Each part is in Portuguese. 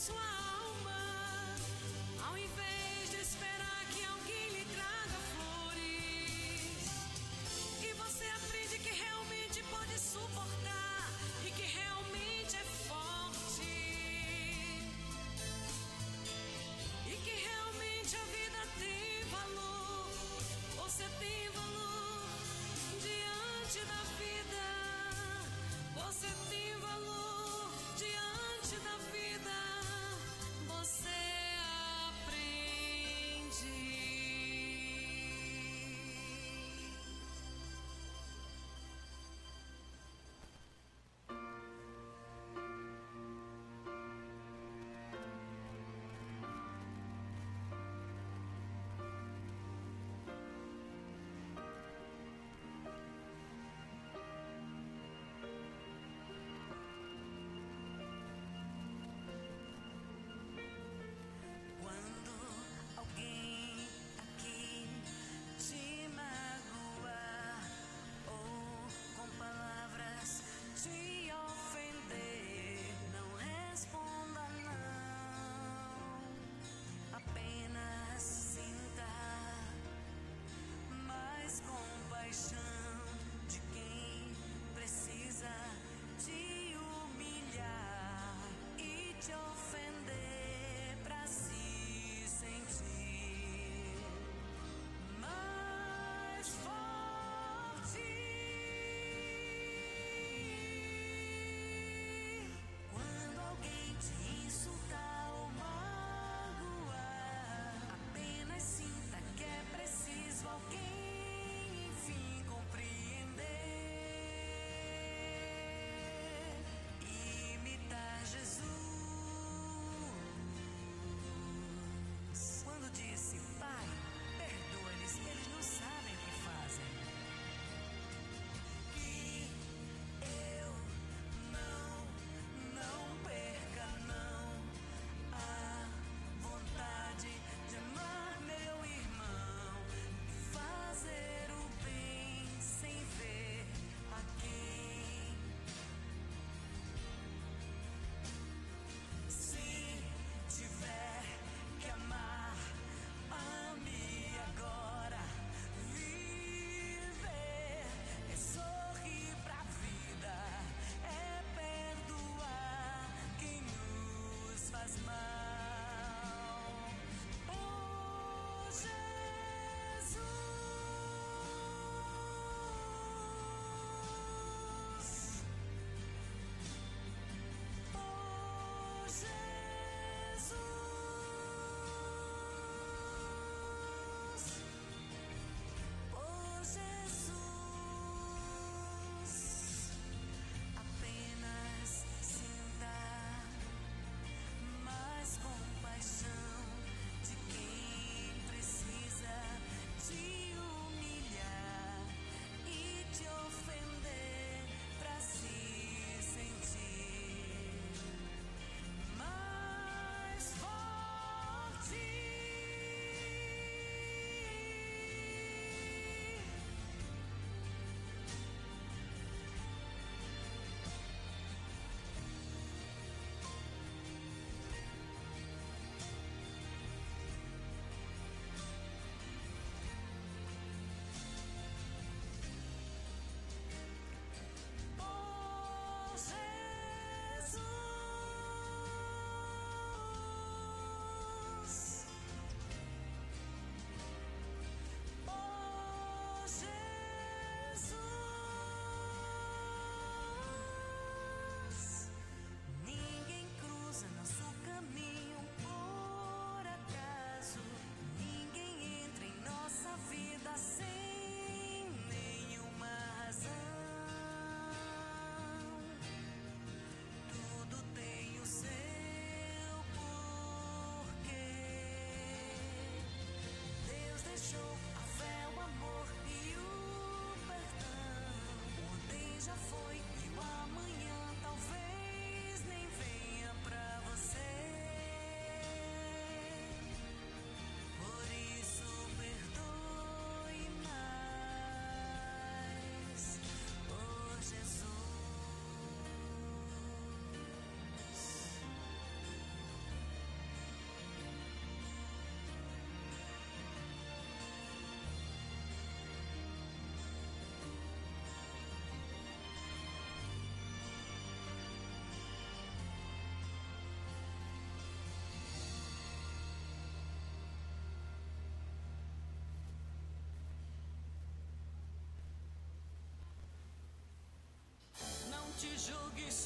sua alma, ao invés de esperar que alguém lhe traga flores. E você aprende que realmente pode suportar e que realmente é forte. E que realmente a vida tem valor. Você tem valor diante da vida. Você tem valor diante da vida.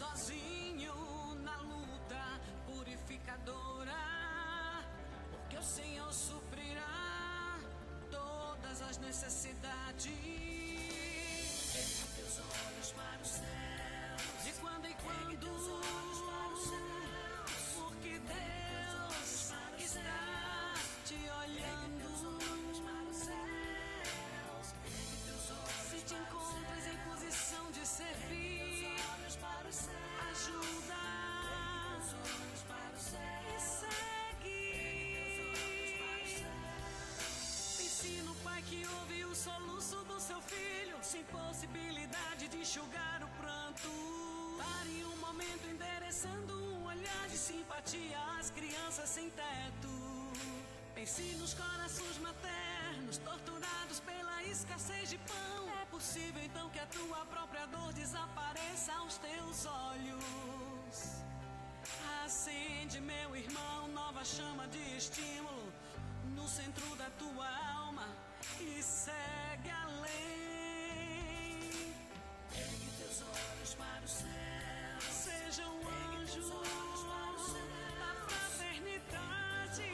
sozinho na luta purificadora, porque o Senhor suprirá todas as necessidades. Ergue teus olhos para os céus, de quando em quando, porque Deus está te olhando. Se te encontras em posição de servir, ajuda e segue. Ensina o pai que ouve o soluço do seu filho, sem possibilidade de enxugar o pranto. Pare um momento endereçando um olhar de simpatia às crianças sem teto. Pense nos corações maternos, torturados pela escassez de pão. É possível então que a tua própria dor desapareça aos teus olhos. Acende, meu irmão, nova chama de estímulo no centro da tua alma e segue além. Ergue teus olhos para o céu, seja um anjo da fraternidade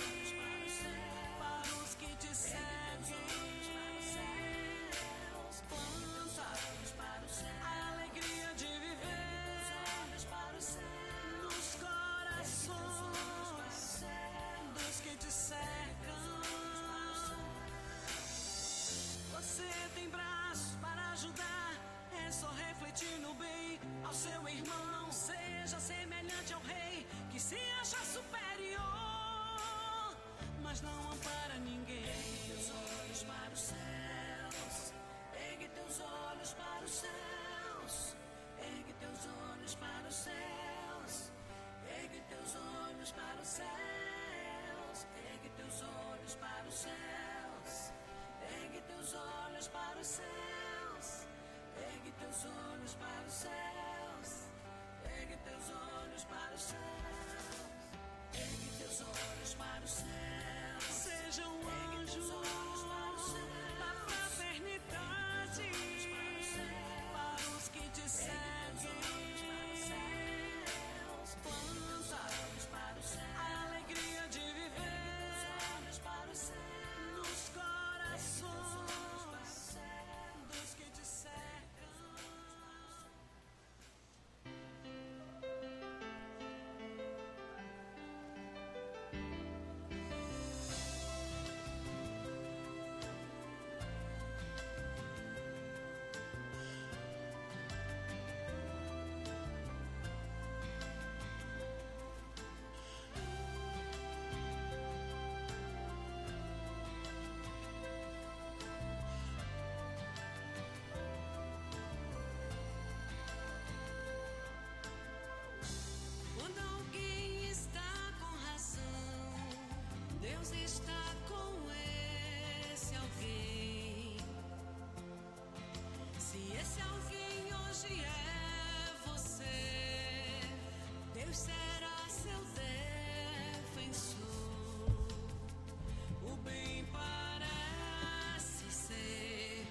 para os que te seguem. Planta a alegria de viver nos corações dos que te cercam. Você tem braços para ajudar, é só refletir no bem ao seu irmão. Não seja semelhante ao rei que se acha superior, mas não ampara ninguém. Ergue teus olhos para os céus, ergue teus olhos para os céus, ergue teus olhos para os céus, ergue teus olhos para os céus, ergue teus olhos para os céus, ergue teus olhos para os céus, ergue teus olhos para os céus, ergue teus olhos para os céus, ergue teus olhos para os céus, seja um anjo da fraternidade para os que te seguem. Planta a alegria de viver nos corações dos que te cercam. Quando alguém está com razão, Deus está com esse alguém. Se esse alguém hoje é você, Deus será seu defensor. O bem parece ser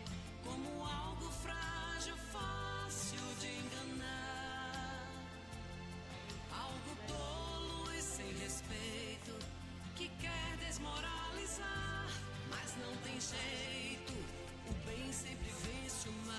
como algo frágil, fácil de enganar, algo tolo e sem respeito, que quer desmoralizar, mas não tem jeito, o bem sempre vence o mal.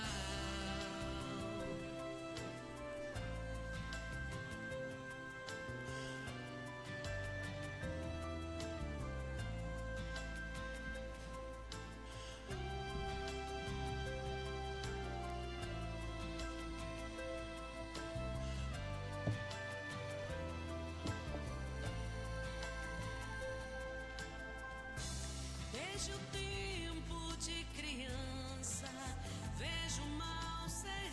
Desde o tempo de criança, vejo o mal ser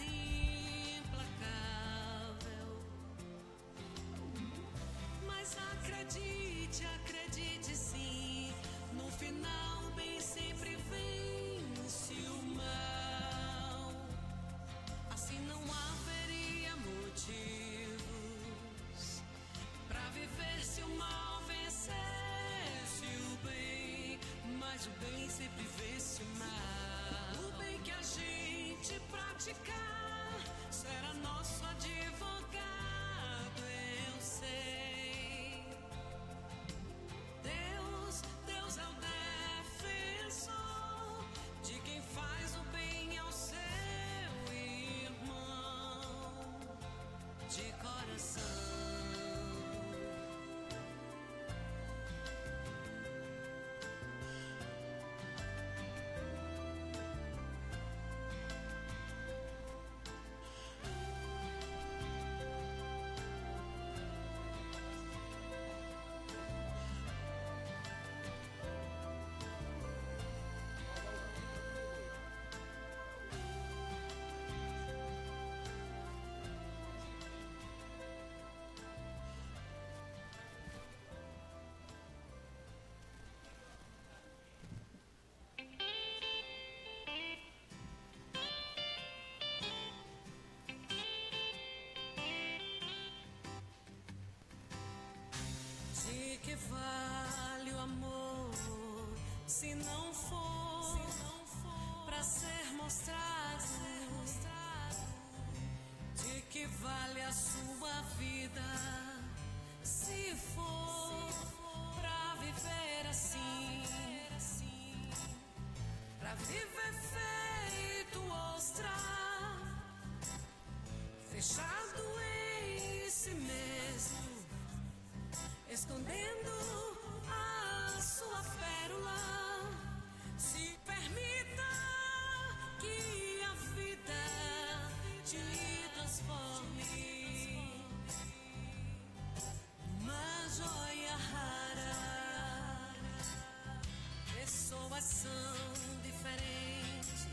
implacável. Mas acredite, acredite sim, no final o bem sempre vence o mal. Assim não haveria motivos pra viver se o mal vencesse o bem. Mas o bem sempre vence o mal. O bem que a gente praticar será nosso advogado. Se não for pra ser mostrado de que vale a sua vida, se for pra viver assim, pra viver feito ostra, fechado em si mesmo, escondendo a sua pérola, se permita que a vida te transforme numa joia rara. Pessoas são diferentes,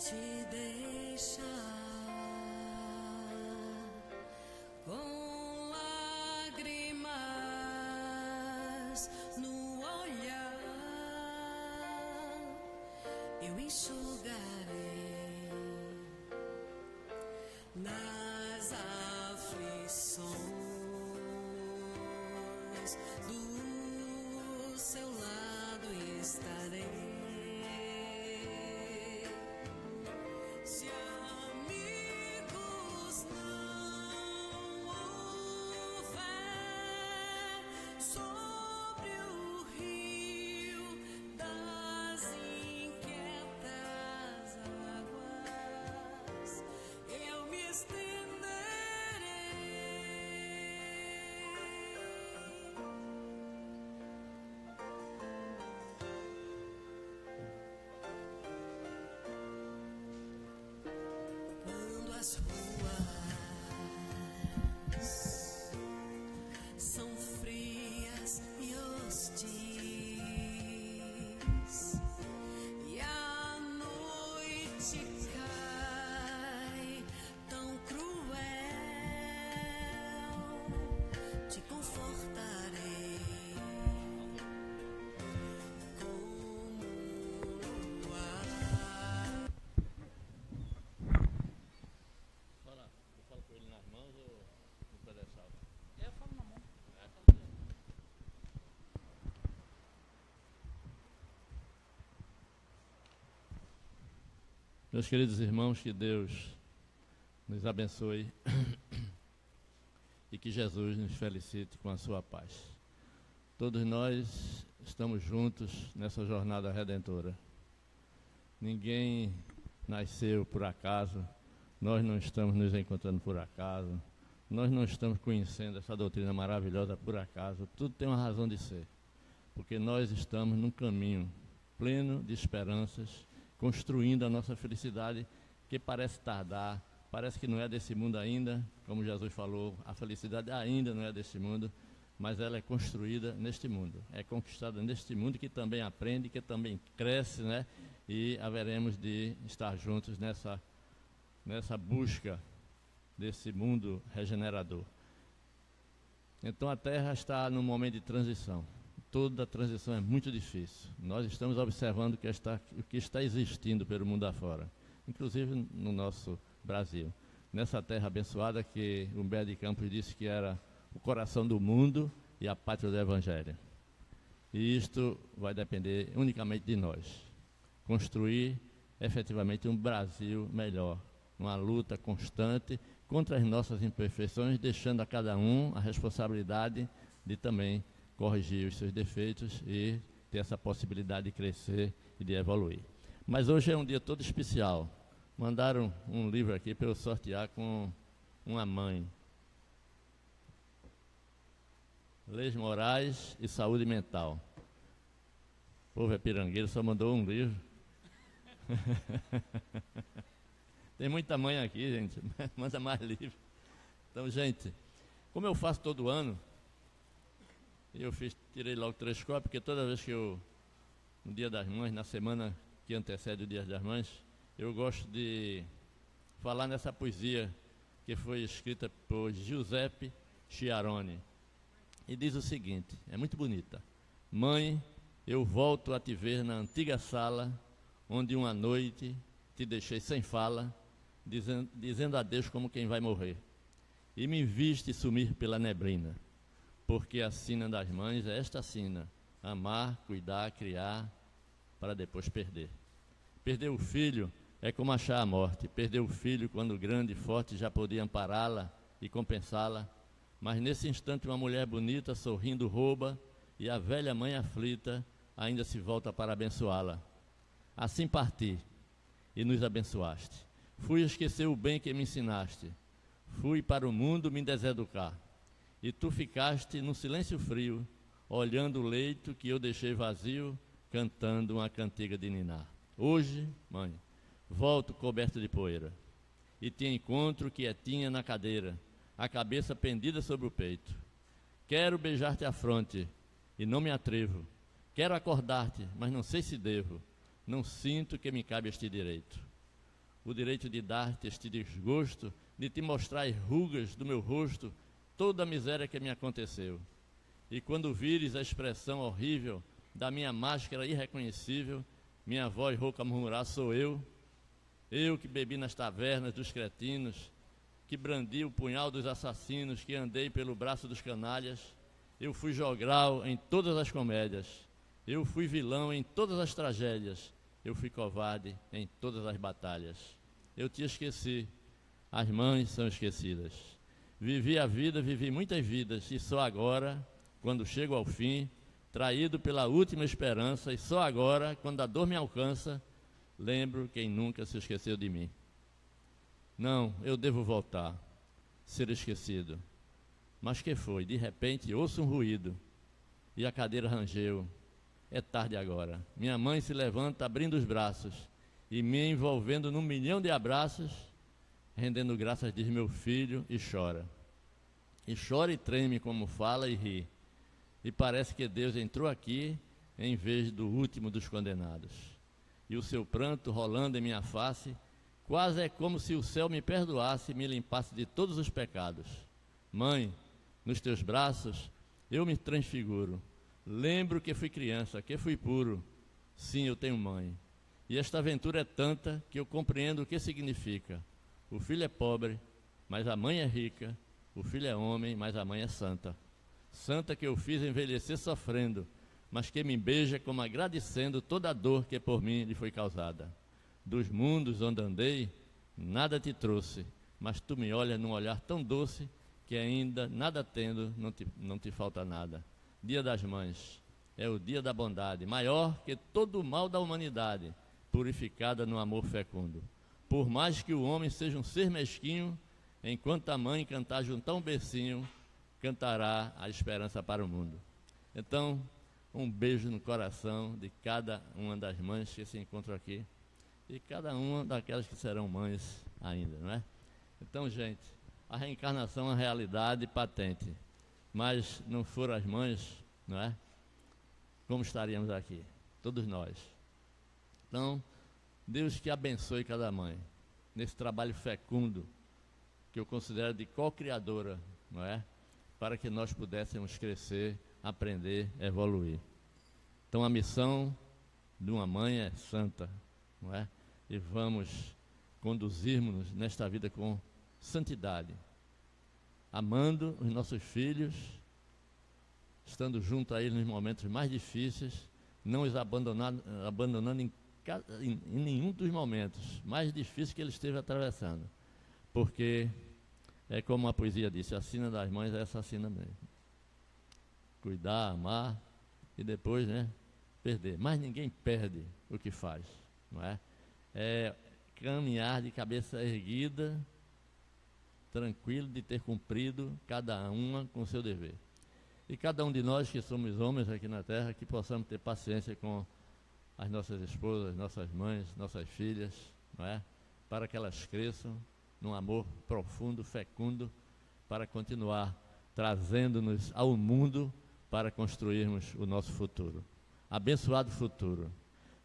te deixar com lágrimas no olhar, eu enxugarei nas aflições, do seu lado estarei. Se amigos não houver sobre o rio das inquietas águas, eu me estenderei. Quando as ruas são frias e hostis e a noite cai tão cruel, te confortarei como um luar. Fala, eu falo com ele nas mãos ou no pedestal? Eu falo na mão. Meus queridos irmãos, que Deus nos abençoe e que Jesus nos felicite com a sua paz. Todos nós estamos juntos nessa jornada redentora. Ninguém nasceu por acaso, nós não estamos nos encontrando por acaso, nós não estamos conhecendo essa doutrina maravilhosa por acaso, tudo tem uma razão de ser, porque nós estamos num caminho pleno de esperanças, construindo a nossa felicidade, que parece tardar, parece que não é desse mundo ainda, como Jesus falou, a felicidade ainda não é desse mundo, mas ela é construída neste mundo, é conquistada neste mundo, que também aprende, que também cresce, né? E haveremos de estar juntos nessa busca desse mundo regenerador. Então a Terra está num momento de transição. Toda transição é muito difícil. Nós estamos observando o que está existindo pelo mundo afora, inclusive no nosso Brasil. Nessa terra abençoada que Humberto de Campos disse que era o coração do mundo e a pátria do Evangelho. E isto vai depender unicamente de nós. Construir efetivamente um Brasil melhor, uma luta constante contra as nossas imperfeições, deixando a cada um a responsabilidade de também corrigir os seus defeitos e ter essa possibilidade de crescer e de evoluir. Mas hoje é um dia todo especial. Mandaram um livro aqui para eu sortear com uma mãe. Leis Morais e Saúde Mental. O povo é pirangueiro, só mandou um livro. Tem muita mãe aqui, gente, manda mais livro. Então, gente, como eu faço todo ano, tirei logo 3 cópias, porque toda vez que no Dia das Mães, na semana que antecede o Dia das Mães, eu gosto de falar nessa poesia que foi escrita por Giuseppe Chiarone. E diz o seguinte, é muito bonita. Mãe, eu volto a te ver na antiga sala, onde uma noite te deixei sem fala, dizendo adeus como quem vai morrer. E me viste sumir pela neblina, porque a sina das mães é esta sina: amar, cuidar, criar, para depois perder. Perder o filho é como achar a morte. Perder o filho quando grande e forte já podia ampará-la e compensá-la, mas nesse instante uma mulher bonita sorrindo rouba, e a velha mãe aflita ainda se volta para abençoá-la. Assim parti, e nos abençoaste. Fui esquecer o bem que me ensinaste. Fui para o mundo me deseducar. E tu ficaste no silêncio frio, olhando o leito que eu deixei vazio, cantando uma cantiga de ninar. Hoje, mãe, volto coberto de poeira, e te encontro quietinha na cadeira, a cabeça pendida sobre o peito. Quero beijar-te a fronte, e não me atrevo. Quero acordar-te, mas não sei se devo. Não sinto que me cabe este direito. o direito de dar-te este desgosto, de te mostrar as rugas do meu rosto, toda a miséria que me aconteceu. E quando vires a expressão horrível da minha máscara irreconhecível, minha voz rouca murmurar, sou eu que bebi nas tavernas dos cretinos, que brandi o punhal dos assassinos, que andei pelo braço dos canalhas, eu fui jogral em todas as comédias, eu fui vilão em todas as tragédias, eu fui covarde em todas as batalhas. Eu te esqueci, as mães são esquecidas. Vivi a vida, vivi muitas vidas, e só agora, quando chego ao fim, traído pela última esperança, e só agora, quando a dor me alcança, lembro quem nunca se esqueceu de mim. Não, eu devo voltar, ser esquecido. Mas que foi? De repente ouço um ruído, e a cadeira rangeu. É tarde agora. Minha mãe se levanta abrindo os braços, e me envolvendo num milhão de abraços, rendendo graças, diz meu filho, e chora. E chora e treme como fala e ri. E parece que Deus entrou aqui em vez do último dos condenados. E o seu pranto rolando em minha face, quase é como se o céu me perdoasse e me limpasse de todos os pecados. Mãe, nos teus braços eu me transfiguro. Lembro que fui criança, que fui puro. Sim, eu tenho mãe. E esta aventura é tanta que eu compreendo o que significa. O filho é pobre, mas a mãe é rica. O filho é homem, mas a mãe é santa. Santa que eu fiz envelhecer sofrendo, mas que me beija como agradecendo toda a dor que por mim lhe foi causada. Dos mundos onde andei, nada te trouxe, mas tu me olhas num olhar tão doce, que ainda, nada tendo, não te falta nada. Dia das Mães é o dia da bondade, maior que todo o mal da humanidade, purificada no amor fecundo. Por mais que o homem seja um ser mesquinho, enquanto a mãe cantar junto a um bercinho, cantará a esperança para o mundo. Então, um beijo no coração de cada uma das mães que se encontram aqui, e cada uma daquelas que serão mães ainda, não é? Então, gente, a reencarnação é uma realidade patente, mas não foram as mães, não é? Como estaríamos aqui? Todos nós. Então, Deus que abençoe cada mãe, nesse trabalho fecundo, que eu considero de co-criadora, não é? Para que nós pudéssemos crescer, aprender, evoluir. Então a missão de uma mãe é santa, não é? E vamos conduzirmos-nos nesta vida com santidade, amando os nossos filhos, estando junto a eles nos momentos mais difíceis, não os abandonando em nenhum dos momentos mais difíceis que eles estejam atravessando, porque é como a poesia disse, a sina das mães é essa sina mesmo. Cuidar, amar e depois, né, perder. Mas ninguém perde o que faz, não é? É caminhar de cabeça erguida, tranquilo de ter cumprido cada uma com o seu dever. E cada um de nós que somos homens aqui na terra, que possamos ter paciência com as nossas esposas, nossas mães, nossas filhas, não é? Para que elas cresçam num amor profundo, fecundo, para continuar trazendo-nos ao mundo para construirmos o nosso futuro. Abençoado futuro.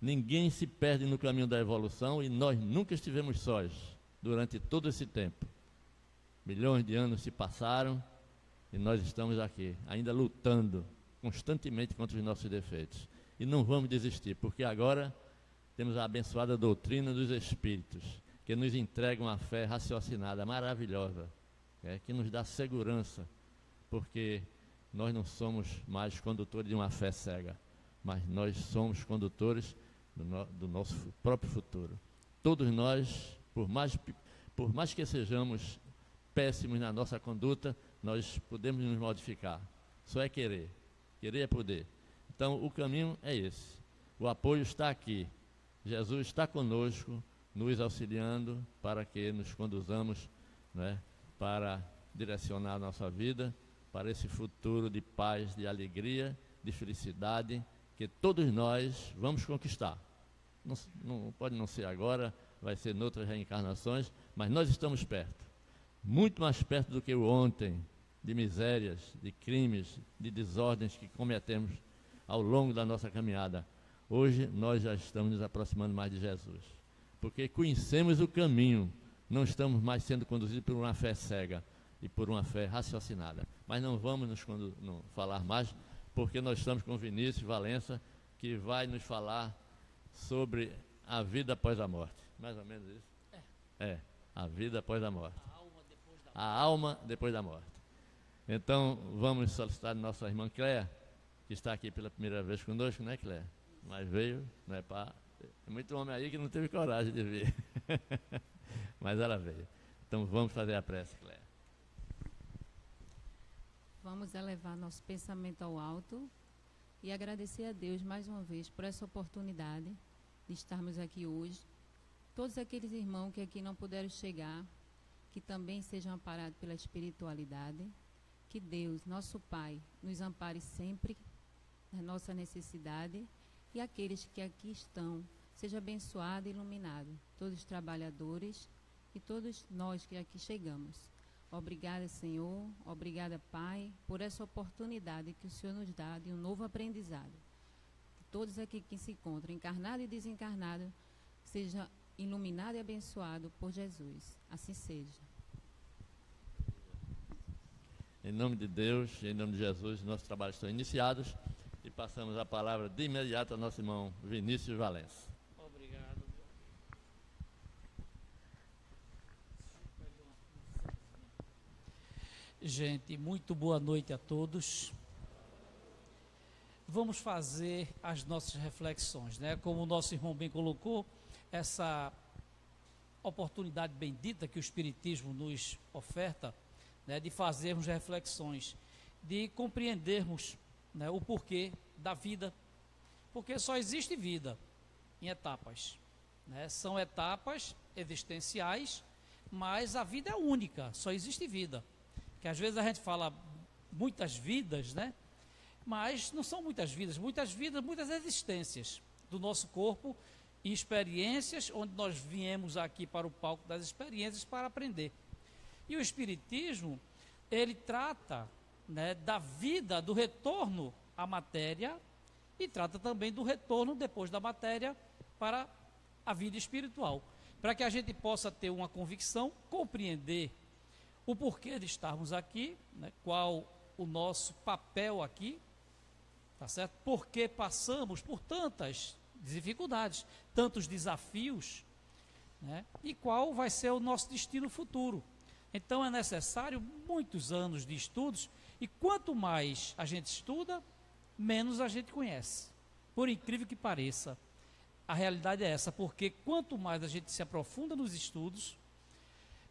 Ninguém se perde no caminho da evolução e nós nunca estivemos sós durante todo esse tempo. Milhões de anos se passaram e nós estamos aqui, ainda lutando constantemente contra os nossos defeitos. E não vamos desistir, porque agora temos a abençoada doutrina dos Espíritos, que nos entregam a fé raciocinada, maravilhosa, que nos dá segurança, porque nós não somos mais condutores de uma fé cega, mas nós somos condutores do nosso próprio futuro. Todos nós, por mais que sejamos péssimos na nossa conduta, nós podemos nos modificar. Só é querer. Querer é poder. Então, o caminho é esse. O apoio está aqui. Jesus está conosco, nos auxiliando para que nos conduzamos, né, para direcionar a nossa vida para esse futuro de paz, de alegria, de felicidade, que todos nós vamos conquistar. Não pode não ser agora, vai ser em outras reencarnações, mas nós estamos perto, muito mais perto do que o ontem, de misérias, de crimes, de desordens que cometemos ao longo da nossa caminhada. Hoje nós já estamos nos aproximando mais de Jesus. porque conhecemos o caminho, não estamos mais sendo conduzidos por uma fé cega e por uma fé raciocinada. Mas não vamos não falar mais, porque nós estamos com Vinícius Valença, que vai nos falar sobre a vida após a morte. Mais ou menos isso? A vida após a morte. A alma depois da morte. Então, vamos solicitar a nossa irmã Cléia, que está aqui pela primeira vez conosco, né, Cléia? Mas veio, não é para... Tem muito homem aí que não teve coragem de vir. Mas ela veio. Então, vamos fazer a prece, Cléia. Vamos elevar nosso pensamento ao alto e agradecer a Deus mais uma vez por essa oportunidade de estarmos aqui hoje. Todos aqueles irmãos que aqui não puderam chegar, que também sejam amparados pela espiritualidade. Que Deus, nosso Pai, nos ampare sempre na nossa necessidade, e aqueles que aqui estão, seja abençoado e iluminado, todos os trabalhadores e todos nós que aqui chegamos. Obrigada, Senhor, obrigada, Pai, por essa oportunidade que o Senhor nos dá de um novo aprendizado. Que todos aqui que se encontram, encarnados e desencarnados, sejam iluminados e abençoados por Jesus. Assim seja. Em nome de Deus, em nome de Jesus, nossos trabalhos estão iniciados e passamos a palavra de imediato ao nosso irmão Vinícius Valença. Obrigado. Gente, muito boa noite a todos. Vamos fazer as nossas reflexões, né? Como o nosso irmão bem colocou, essa oportunidade bendita que o Espiritismo nos oferta, né, de fazermos reflexões, de compreendermos, né, o porquê da vida, porque só existe vida em etapas, né? São etapas existenciais, mas a vida é única, só existe vida, que às vezes a gente fala muitas vidas, né? Mas não são muitas vidas, muitas existências do nosso corpo e experiências, onde nós viemos aqui para o palco das experiências para aprender. E o Espiritismo, ele trata, né, da vida, do retorno à matéria, e trata também do retorno depois da matéria para a vida espiritual, para que a gente possa ter uma convicção, compreender o porquê de estarmos aqui, né, qual o nosso papel aqui, tá certo? Porque passamos por tantas dificuldades, tantos desafios, né, e qual vai ser o nosso destino futuro. Então é necessário muitos anos de estudos, e quanto mais a gente estuda, menos a gente conhece. Por incrível que pareça, a realidade é essa, porque quanto mais a gente se aprofunda nos estudos,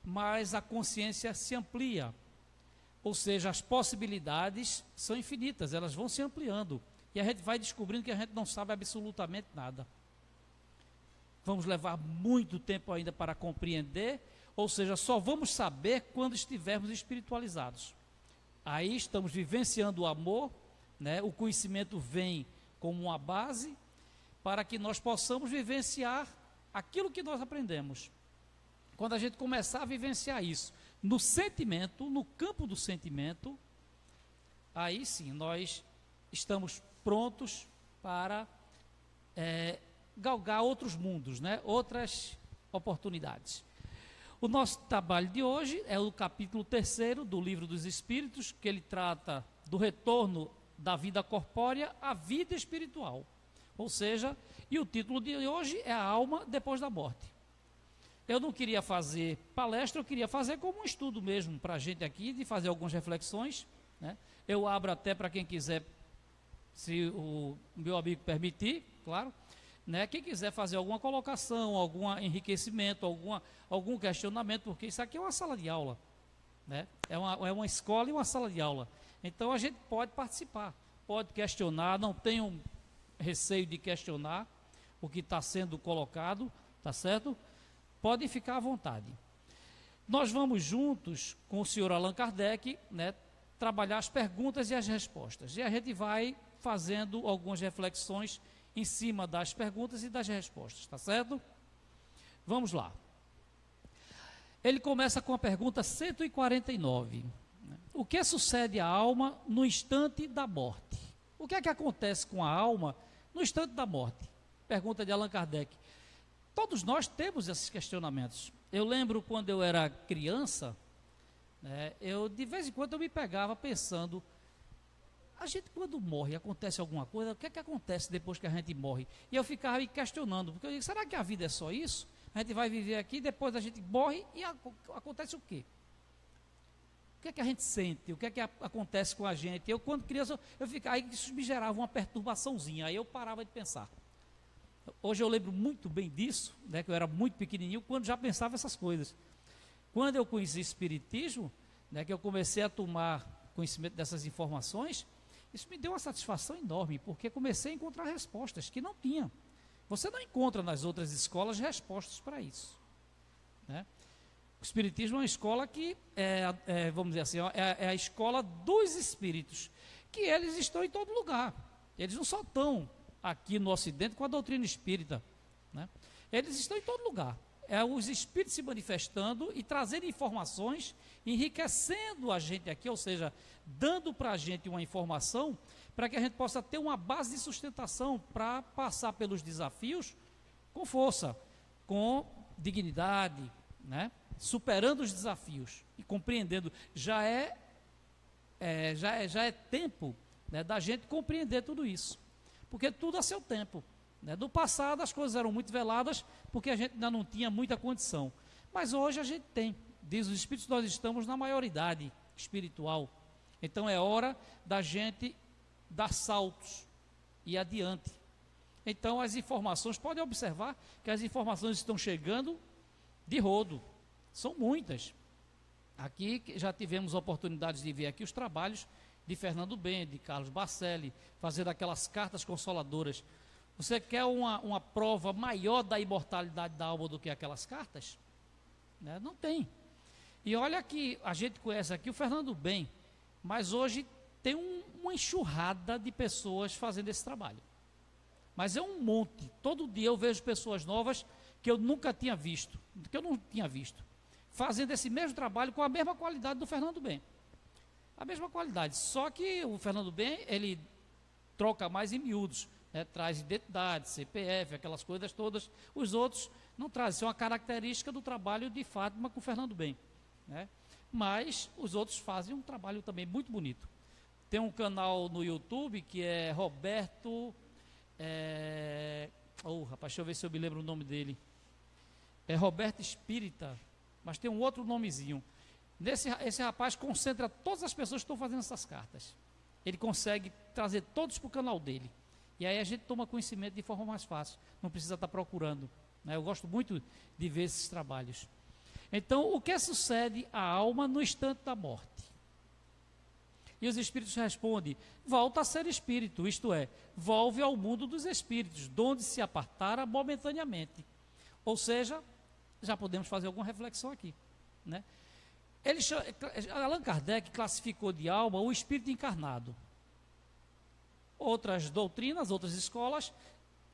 mais a consciência se amplia. Ou seja, as possibilidades são infinitas, elas vão se ampliando, e a gente vai descobrindo que a gente não sabe absolutamente nada. Vamos levar muito tempo ainda para compreender. Ou seja, só vamos saber quando estivermos espiritualizados. Aí estamos vivenciando o amor, né? O conhecimento vem como uma base para que nós possamos vivenciar aquilo que nós aprendemos. Quando a gente começar a vivenciar isso no sentimento, no campo do sentimento, aí sim nós estamos prontos para galgar outros mundos, né? Outras oportunidades. O nosso trabalho de hoje é o capítulo 3º do Livro dos Espíritos, que ele trata do retorno da vida corpórea à vida espiritual. Ou seja, e o título de hoje é a alma depois da morte. Eu não queria fazer palestra, eu queria fazer como um estudo mesmo para a gente aqui, de fazer algumas reflexões, né? Eu abro até para quem quiser, se o meu amigo permitir, claro, né? Quem quiser fazer alguma colocação, algum enriquecimento, algum questionamento, porque isso aqui é uma sala de aula, né? É uma escola e uma sala de aula. Então a gente pode participar, pode questionar, não tenham receio de questionar o que está sendo colocado, tá certo? Podem ficar à vontade. Nós vamos juntos com o senhor Allan Kardec, né, trabalhar as perguntas e as respostas. E a gente vai fazendo algumas reflexões em cima das perguntas e das respostas, tá certo? Vamos lá. Ele começa com a pergunta 149. O que sucede à alma no instante da morte? O que é que acontece com a alma no instante da morte? Pergunta de Allan Kardec. Todos nós temos esses questionamentos. Eu lembro quando eu era criança, né, de vez em quando eu me pegava pensando, a gente quando morre, acontece alguma coisa, o que é que acontece depois que a gente morre? E eu ficava me questionando, porque eu digo, será que a vida é só isso? A gente vai viver aqui, depois a gente morre e acontece o quê? O que é que a gente sente? O que é que acontece com a gente? Eu, quando criança, eu ficava, aí isso me gerava uma perturbaçãozinha, aí eu parava de pensar. Hoje eu lembro muito bem disso, né, que eu era muito pequenininho, quando já pensava essas coisas. Quando eu conheci Espiritismo, né, que eu comecei a tomar conhecimento dessas informações, isso me deu uma satisfação enorme, porque comecei a encontrar respostas que não tinha. Você não encontra nas outras escolas respostas para isso, né? O Espiritismo é uma escola que, vamos dizer assim, é a escola dos espíritos, que eles estão em todo lugar. Eles não só estão aqui no Ocidente com a doutrina espírita, né? Eles estão em todo lugar. É os espíritos se manifestando e trazendo informações, enriquecendo a gente aqui, ou seja, dando para a gente uma informação para que a gente possa ter uma base de sustentação para passar pelos desafios com força, com dignidade, né? Superando os desafios e compreendendo. Já é tempo, né, da gente compreender tudo isso, porque tudo a seu tempo. Né? No passado as coisas eram muito veladas, porque a gente ainda não tinha muita condição. Mas hoje a gente tem. Diz os Espíritos, nós estamos na maioridade espiritual. Então é hora da gente dar saltos e adiante. Então as informações, podem observar que as informações estão chegando de rodo. São muitas. Aqui já tivemos oportunidades de ver aqui os trabalhos de Fernando Ben, de Carlos Bacelli, fazendo aquelas cartas consoladoras. Você quer uma prova maior da imortalidade da alma do que aquelas cartas? Né? Não tem. E olha que a gente conhece aqui o Fernando Ben, mas hoje tem uma enxurrada de pessoas fazendo esse trabalho. Mas é um monte. Todo dia eu vejo pessoas novas que eu nunca tinha visto, fazendo esse mesmo trabalho com a mesma qualidade do Fernando Ben. A mesma qualidade. Só que o Fernando Ben, ele troca mais em miúdos. Né, traz identidade, CPF, aquelas coisas todas. Os outros não trazem, isso é uma característica do trabalho de Fátima com o Fernando Ben, né? Mas os outros fazem um trabalho também muito bonito. Tem um canal no YouTube que é Roberto, rapaz, deixa eu ver se eu me lembro o nome dele. É Roberto Espírita, mas tem um outro nomezinho. Esse rapaz concentra todas as pessoas que estão fazendo essas cartas. Ele consegue trazer todos para o canal dele. E aí a gente toma conhecimento de forma mais fácil, não precisa estar procurando, né? Eu gosto muito de ver esses trabalhos. Então, o que sucede à alma no instante da morte? E os espíritos respondem, volta a ser espírito, isto é, volve ao mundo dos espíritos, de onde se apartara momentaneamente. Ou seja, já podemos fazer alguma reflexão aqui, né? Allan Kardec classificou de alma o espírito encarnado. Outras doutrinas, outras escolas,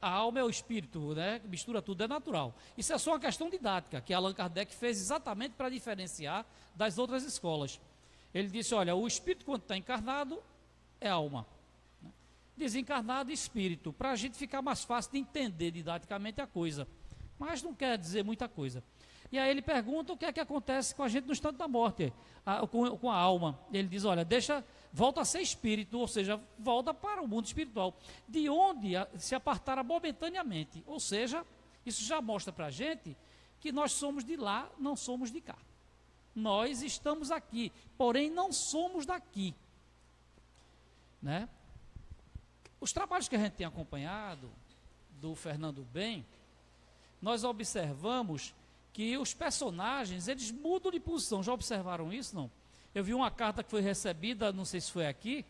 a alma é o espírito, né? Mistura tudo, é natural. Isso é só uma questão didática, que Allan Kardec fez exatamente para diferenciar das outras escolas. Ele disse, olha, o espírito quando está encarnado é alma, né? Desencarnado, espírito, para a gente ficar mais fácil de entender didaticamente a coisa. Mas não quer dizer muita coisa. E aí ele pergunta o que é que acontece com a gente no instante da morte, com a alma. Ele diz, olha, volta a ser espírito, ou seja, volta para o mundo espiritual, de onde se apartara momentaneamente. Ou seja, isso já mostra para a gente que nós somos de lá, não somos de cá. Nós estamos aqui, porém não somos daqui, né? Os trabalhos que a gente tem acompanhado do Fernando Ben, nós observamos que os personagens, eles mudam de posição. Já observaram isso, não? Eu vi uma carta que foi recebida, não sei se foi aqui,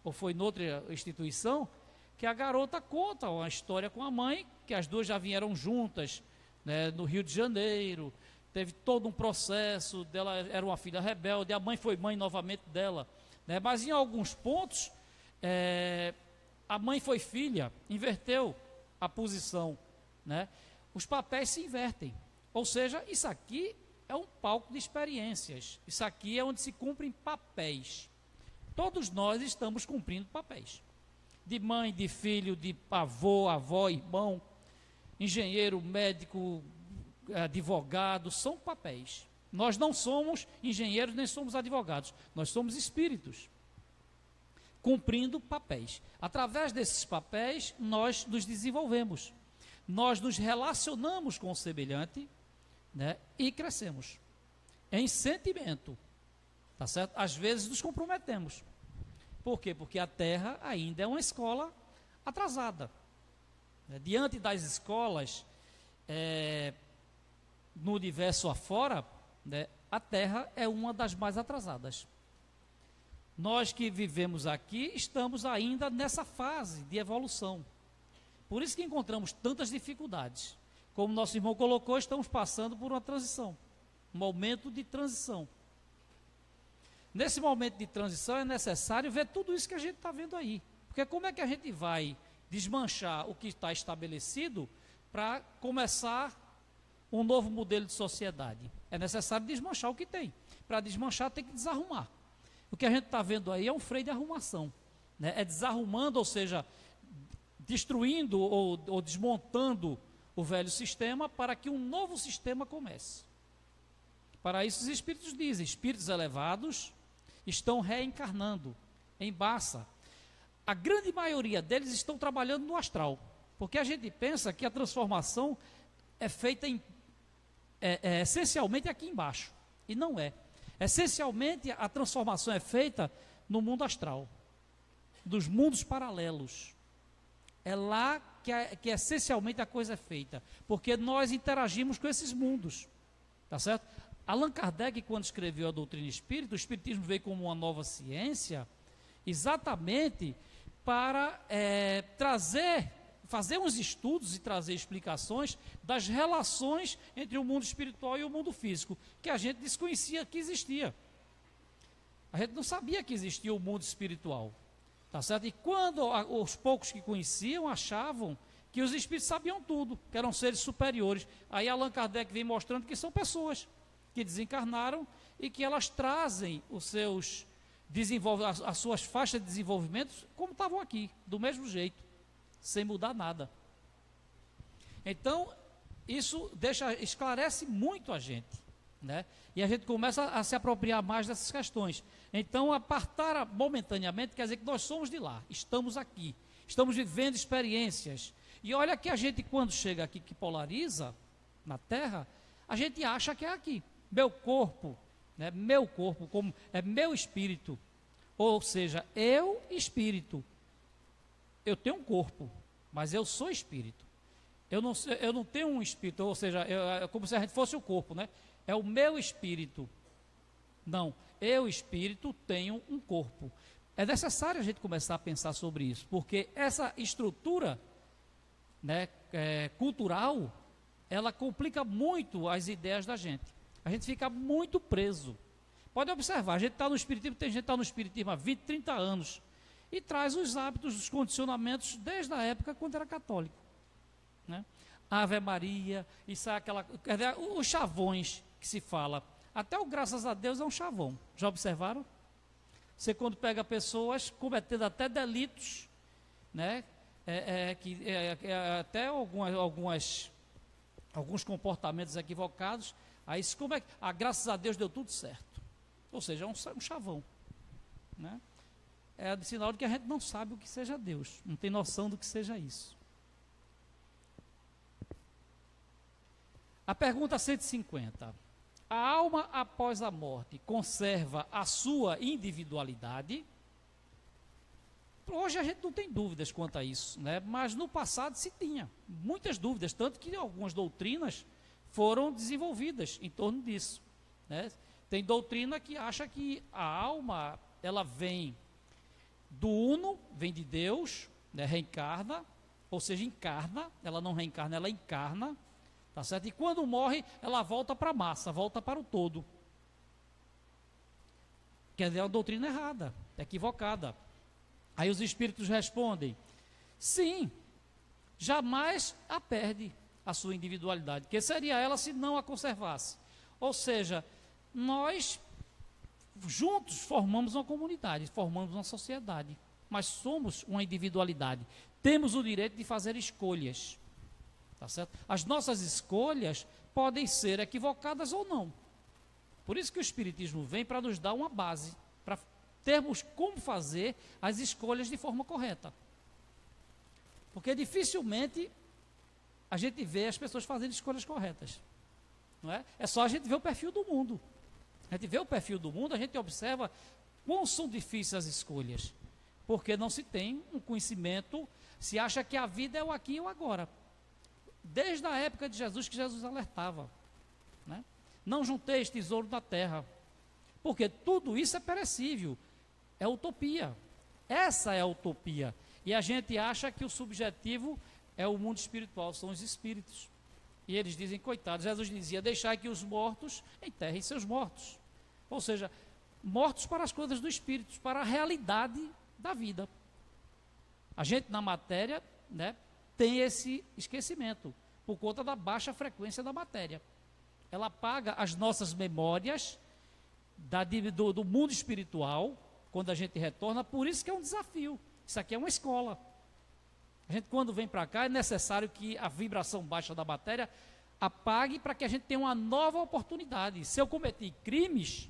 ou foi em outra instituição, que a garota conta uma história com a mãe, que as duas já vieram juntas, né, no Rio de Janeiro, teve todo um processo, dela era uma filha rebelde, a mãe foi mãe novamente dela, né, mas em alguns pontos, a mãe foi filha, inverteu a posição, né? Os papéis se invertem. Ou seja, isso aqui é um palco de experiências. Isso aqui é onde se cumprem papéis. Todos nós estamos cumprindo papéis. De mãe, de filho, de avô, avó, irmão. engenheiro, médico, advogado, são papéis. Nós não somos engenheiros nem somos advogados, nós somos espíritos, cumprindo papéis. Através desses papéis, nós nos desenvolvemos, nós nos relacionamos com o semelhante, né, e crescemos em sentimento, tá certo? Às vezes nos comprometemos. Por quê? Porque a Terra ainda é uma escola atrasada. Diante das escolas, no universo afora, né, a Terra é uma das mais atrasadas. Nós que vivemos aqui estamos ainda nessa fase de evolução. Por isso que encontramos tantas dificuldades. Como nosso irmão colocou, estamos passando por uma transição, um momento de transição. Nesse momento de transição é necessário ver tudo isso que a gente está vendo aí. Porque como é que a gente vai desmanchar o que está estabelecido para começar um novo modelo de sociedade? É necessário desmanchar o que tem. Para desmanchar tem que desarrumar. O que a gente está vendo aí é um freio de arrumação, né? É desarrumando, ou seja, destruindo ou desmontando o velho sistema para que um novo sistema comece. Para isso os espíritos dizem, espíritos elevados estão reencarnando em massa. A grande maioria deles estão trabalhando no astral, porque a gente pensa que a transformação é feita essencialmente aqui embaixo, e não é. Essencialmente a transformação é feita no mundo astral, dos mundos paralelos. É lá que essencialmente a coisa é feita, porque nós interagimos com esses mundos, tá certo? Allan Kardec, quando escreveu a doutrina espírita, o espiritismo veio como uma nova ciência, exatamente para fazer uns estudos e trazer explicações das relações entre o mundo espiritual e o mundo físico, que a gente desconhecia que existia. A gente não sabia que existia o mundo espiritual. Tá certo? E quando os poucos que conheciam achavam que os espíritos sabiam tudo, que eram seres superiores. Aí Allan Kardec vem mostrando que são pessoas que desencarnaram e que elas trazem as suas faixas de desenvolvimento como estavam aqui, do mesmo jeito, sem mudar nada. Então, isso esclarece muito a gente, né? E a gente começa a se apropriar mais dessas questões. Então, apartar momentaneamente quer dizer que nós somos de lá, estamos aqui, estamos vivendo experiências. E olha que a gente, quando chega aqui, que polariza na Terra, a gente acha que é aqui. Meu corpo, né? Meu corpo, como é meu espírito. Ou seja, eu, espírito. Eu tenho um corpo, mas eu sou espírito. Eu não tenho um espírito, ou seja, é como se a gente fosse o corpo, né? É o meu espírito. Não, eu, espírito, tenho um corpo. É necessário a gente começar a pensar sobre isso, porque essa estrutura, né, cultural, ela complica muito as ideias da gente. A gente fica muito preso. Pode observar, a gente está no espiritismo, tem gente que está no espiritismo há 20, 30 anos, e traz os hábitos, os condicionamentos desde a época quando era católico, né? Ave Maria, isso é os chavões que se fala, até o graças a Deus é um chavão, já observaram? Você quando pega pessoas cometendo até delitos, né, até alguns comportamentos equivocados, aí como é graças a Deus deu tudo certo, ou seja, é um chavão, né? É sinal de que a gente não sabe o que seja Deus, não tem noção do que seja isso. A pergunta 150. A alma após a morte conserva a sua individualidade? Hoje a gente não tem dúvidas quanto a isso, né? Mas no passado se tinha muitas dúvidas, tanto que algumas doutrinas foram desenvolvidas em torno disso, né? Tem doutrina que acha que a alma, ela vem do Uno, vem de Deus, né? Reencarna, ou seja, encarna, ela não reencarna, ela encarna, tá certo? E quando morre, ela volta para a massa, volta para o todo. Quer dizer, é uma doutrina errada, equivocada. Aí os espíritos respondem, sim, jamais a perde a sua individualidade, que seria ela se não a conservasse. Ou seja, nós juntos formamos uma comunidade, formamos uma sociedade, mas somos uma individualidade. Temos o direito de fazer escolhas. Tá certo? As nossas escolhas podem ser equivocadas ou não. Por isso que o Espiritismo vem para nos dar uma base, para termos como fazer as escolhas de forma correta. Porque dificilmente a gente vê as pessoas fazendo escolhas corretas. Não é? É só a gente ver o perfil do mundo. A gente vê o perfil do mundo, a gente observa quão são difíceis as escolhas. Porque não se tem um conhecimento, se acha que a vida é o aqui e o agora. Desde a época de Jesus, que Jesus alertava, né? Não junteis tesouro na terra, porque tudo isso é perecível, é utopia. Essa é a utopia. E a gente acha que o subjetivo é o mundo espiritual, são os espíritos. E eles dizem, coitados, Jesus dizia, deixai que os mortos enterrem seus mortos. Ou seja, mortos para as coisas do espírito, para a realidade da vida. A gente na matéria, né, tem esse esquecimento, por conta da baixa frequência da matéria. Ela apaga as nossas memórias do mundo espiritual, quando a gente retorna, por isso que é um desafio. Isso aqui é uma escola. A gente, quando vem para cá, é necessário que a vibração baixa da matéria apague para que a gente tenha uma nova oportunidade. Se eu cometi crimes,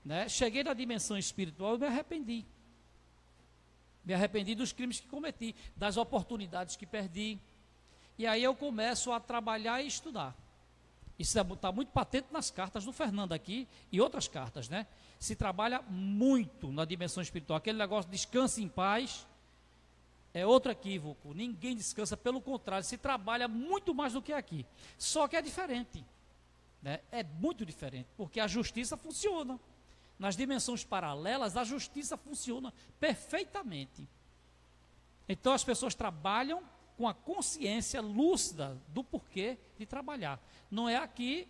né, cheguei na dimensão espiritual e me arrependi. Me arrependi dos crimes que cometi, das oportunidades que perdi. E aí eu começo a trabalhar e estudar. Isso está muito patente nas cartas do Fernando aqui e outras cartas, né? Se trabalha muito na dimensão espiritual. Aquele negócio de descanse em paz é outro equívoco. Ninguém descansa, pelo contrário, se trabalha muito mais do que aqui. Só que é diferente, né? É muito diferente, porque a justiça funciona. Nas dimensões paralelas, a justiça funciona perfeitamente. Então as pessoas trabalham com a consciência lúcida do porquê de trabalhar. Não é aqui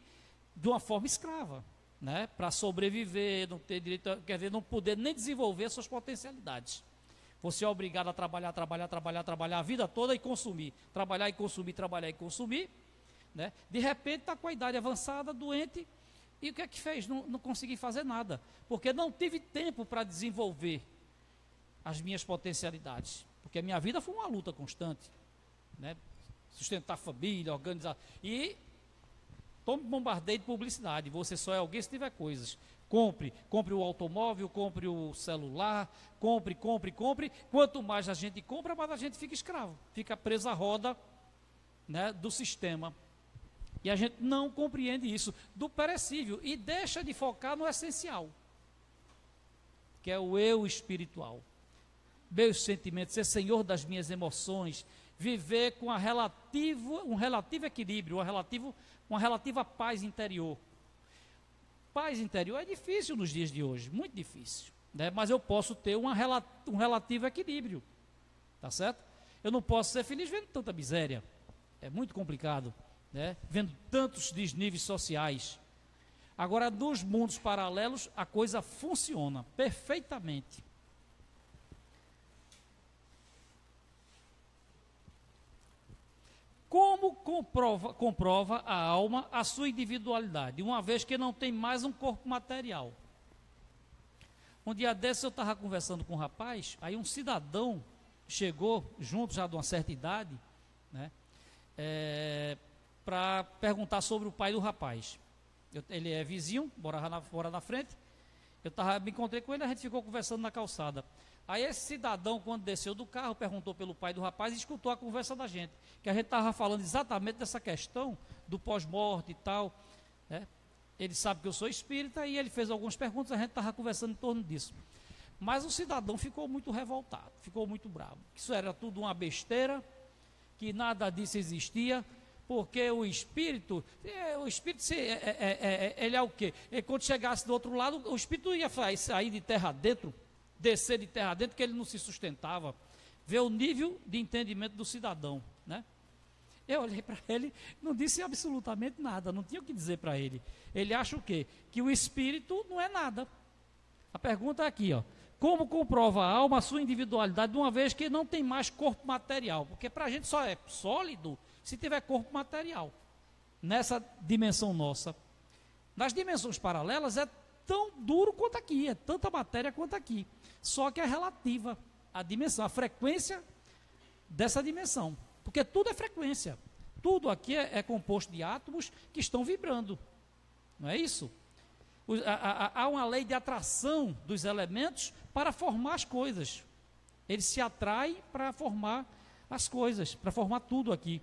de uma forma escrava, né? Para sobreviver, não ter direito, quer dizer, não poder nem desenvolver suas potencialidades. Você é obrigado a trabalhar a vida toda e consumir. Trabalhar e consumir, né? De repente está com a idade avançada, doente. E o que é que fez? Não consegui fazer nada, porque não tive tempo para desenvolver as minhas potencialidades, porque a minha vida foi uma luta constante, né? Sustentar a família, organizar, e tome bombardeio de publicidade, você só é alguém se tiver coisas. Compre o automóvel, compre o celular, compre, quanto mais a gente compra, mais a gente fica escravo, fica preso à roda, né, do sistema. E a gente não compreende isso, do perecível, e deixa de focar no essencial, que é o eu espiritual. Meus sentimentos, ser senhor das minhas emoções, viver com um relativo equilíbrio, uma relativa paz interior. Paz interior é difícil nos dias de hoje, muito difícil, né? Mas eu posso ter um relativo equilíbrio, tá certo? Eu não posso ser feliz vendo tanta miséria, é muito complicado, né? Vendo tantos desníveis sociais. Agora, nos mundos paralelos, a coisa funciona perfeitamente. Como comprova a alma a sua individualidade, uma vez que não tem mais um corpo material? Um dia desses eu estava conversando com um rapaz, aí um cidadão chegou, junto já de uma certa idade, né? Para perguntar sobre o pai do rapaz. Ele é vizinho, mora na frente. Me encontrei com ele, a gente ficou conversando na calçada. Aí esse cidadão, quando desceu do carro, perguntou pelo pai do rapaz e escutou a conversa da gente, que a gente estava falando exatamente dessa questão do pós-morte e tal, né? Ele sabe que eu sou espírita e ele fez algumas perguntas, a gente estava conversando em torno disso. Mas o cidadão ficou muito revoltado, ficou muito bravo. Isso era tudo uma besteira, que nada disso existia, porque o espírito ele é o quê? Quando chegasse do outro lado, o espírito ia sair de terra dentro, descer de terra dentro, que ele não se sustentava. Ver o nível de entendimento do cidadão, né? Eu olhei para ele, não disse absolutamente nada, não tinha o que dizer para ele. Ele acha o quê? Que o espírito não é nada. A pergunta é aqui, ó. Como comprova a alma a sua individualidade, de uma vez que não tem mais corpo material? Porque para a gente só é sólido se tiver corpo material. Nessa dimensão nossa. Nas dimensões paralelas é tão duro quanto aqui, é tanta matéria quanto aqui. Só que é relativa a dimensão, a frequência dessa dimensão. Porque tudo é frequência. Tudo aqui é composto de átomos que estão vibrando. Não é isso? Há uma lei de atração dos elementos para formar as coisas. Eles se atraem para formar as coisas, para formar tudo aqui.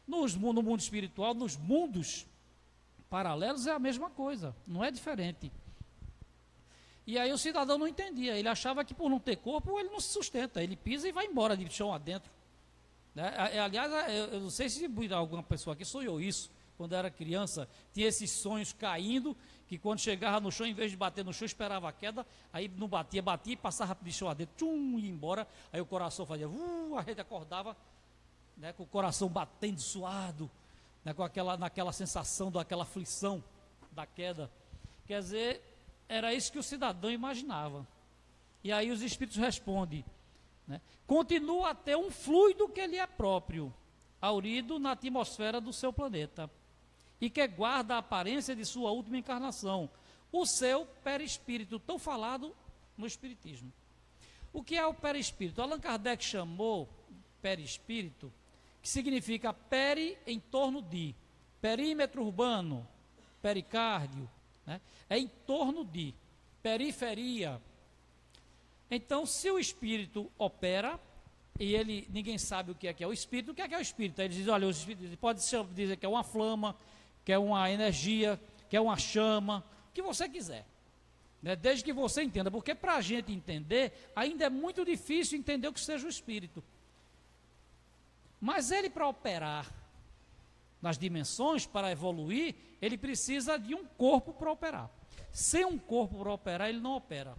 No mundo espiritual, nos mundos paralelos, é a mesma coisa, não é diferente. E aí o cidadão não entendia, ele achava que por não ter corpo, ele não se sustenta, ele pisa e vai embora de chão adentro. Né? Aliás, eu não sei se alguma pessoa aqui sonhou isso, quando era criança, tinha esses sonhos caindo, que quando chegava no chão, em vez de bater no chão, esperava a queda, aí não batia e passava de chão adentro, tchum, ia embora, aí o coração fazia, a gente acordava, né, com o coração batendo suado, né, naquela sensação daquela aflição da queda. Quer dizer, era isso que o cidadão imaginava. E aí os espíritos respondem, né, continua a ter um fluido que ele é próprio, aurido na atmosfera do seu planeta, e que guarda a aparência de sua última encarnação, o seu perispírito, tão falado no Espiritismo. O que é o perispírito? Allan Kardec chamou perispírito, que significa peri, em torno de, perímetro urbano, pericárdio, né? É em torno de, periferia. Então, se o espírito opera, e ninguém sabe o que é o espírito, o que é o espírito? Aí ele diz, olha, o espírito pode dizer que é uma flama, que é uma energia, que é uma chama, o que você quiser, né? Desde que você entenda, porque para a gente entender, ainda é muito difícil entender o que seja o espírito. Mas ele, para operar nas dimensões, para evoluir, ele precisa de um corpo para operar. Sem um corpo para operar, ele não opera.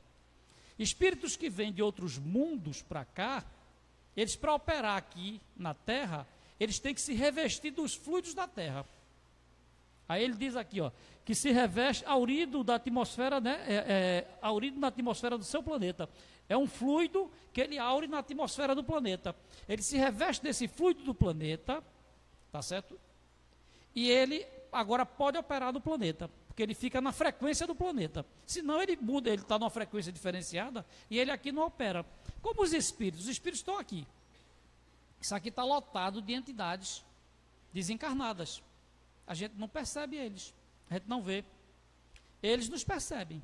Espíritos que vêm de outros mundos para cá, eles, para operar aqui na Terra, eles têm que se revestir dos fluidos da Terra. Aí ele diz aqui, ó, que se reveste aurido da atmosfera, né, aurido na atmosfera do seu planeta. É um fluido que ele aure na atmosfera do planeta. Ele se reveste desse fluido do planeta, tá certo? E ele agora pode operar no planeta, porque ele fica na frequência do planeta. Senão ele muda, ele está numa frequência diferenciada e ele aqui não opera. Como os espíritos estão aqui. Isso aqui está lotado de entidades desencarnadas. A gente não percebe eles, a gente não vê. Eles nos percebem.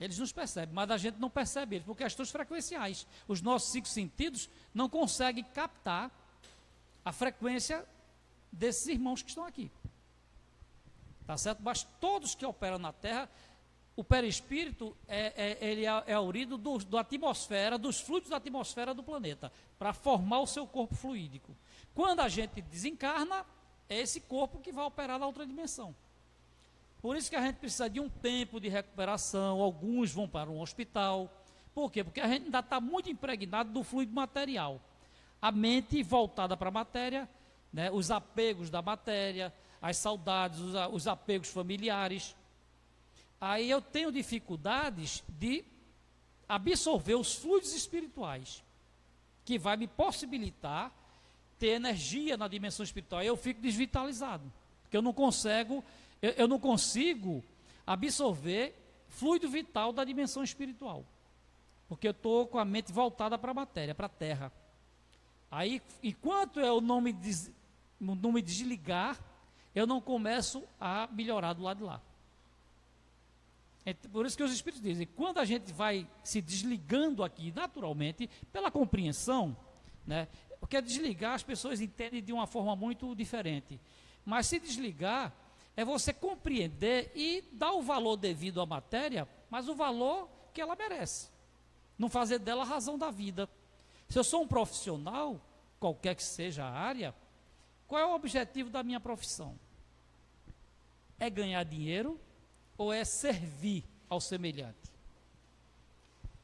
Eles nos percebem, mas a gente não percebe eles, por questões frequenciais. Os nossos 5 sentidos não conseguem captar a frequência desses irmãos que estão aqui. Tá certo? Mas todos que operam na Terra, o perispírito ele é aurido da atmosfera, dos fluidos da atmosfera do planeta, para formar o seu corpo fluídico. Quando a gente desencarna, é esse corpo que vai operar na outra dimensão. Por isso que a gente precisa de um tempo de recuperação, alguns vão para um hospital. Por quê? Porque a gente ainda está muito impregnado do fluido material. A mente voltada para a matéria, né, os apegos da matéria, as saudades, os apegos familiares. Aí eu tenho dificuldades de absorver os fluidos espirituais, que vai me possibilitar ter energia na dimensão espiritual. Eu fico desvitalizado, porque eu não consigo absorver fluido vital da dimensão espiritual, porque eu estou com a mente voltada para a matéria, para a terra. Aí, enquanto eu não me desligar, eu não começo a melhorar do lado de lá. É por isso que os espíritos dizem, quando a gente vai se desligando aqui naturalmente, pela compreensão, né, porque desligar as pessoas entendem de uma forma muito diferente, mas se desligar é você compreender e dar o valor devido à matéria, mas o valor que ela merece, não fazer dela a razão da vida. Se eu sou um profissional, qualquer que seja a área, qual é o objetivo da minha profissão? É ganhar dinheiro ou é servir ao semelhante?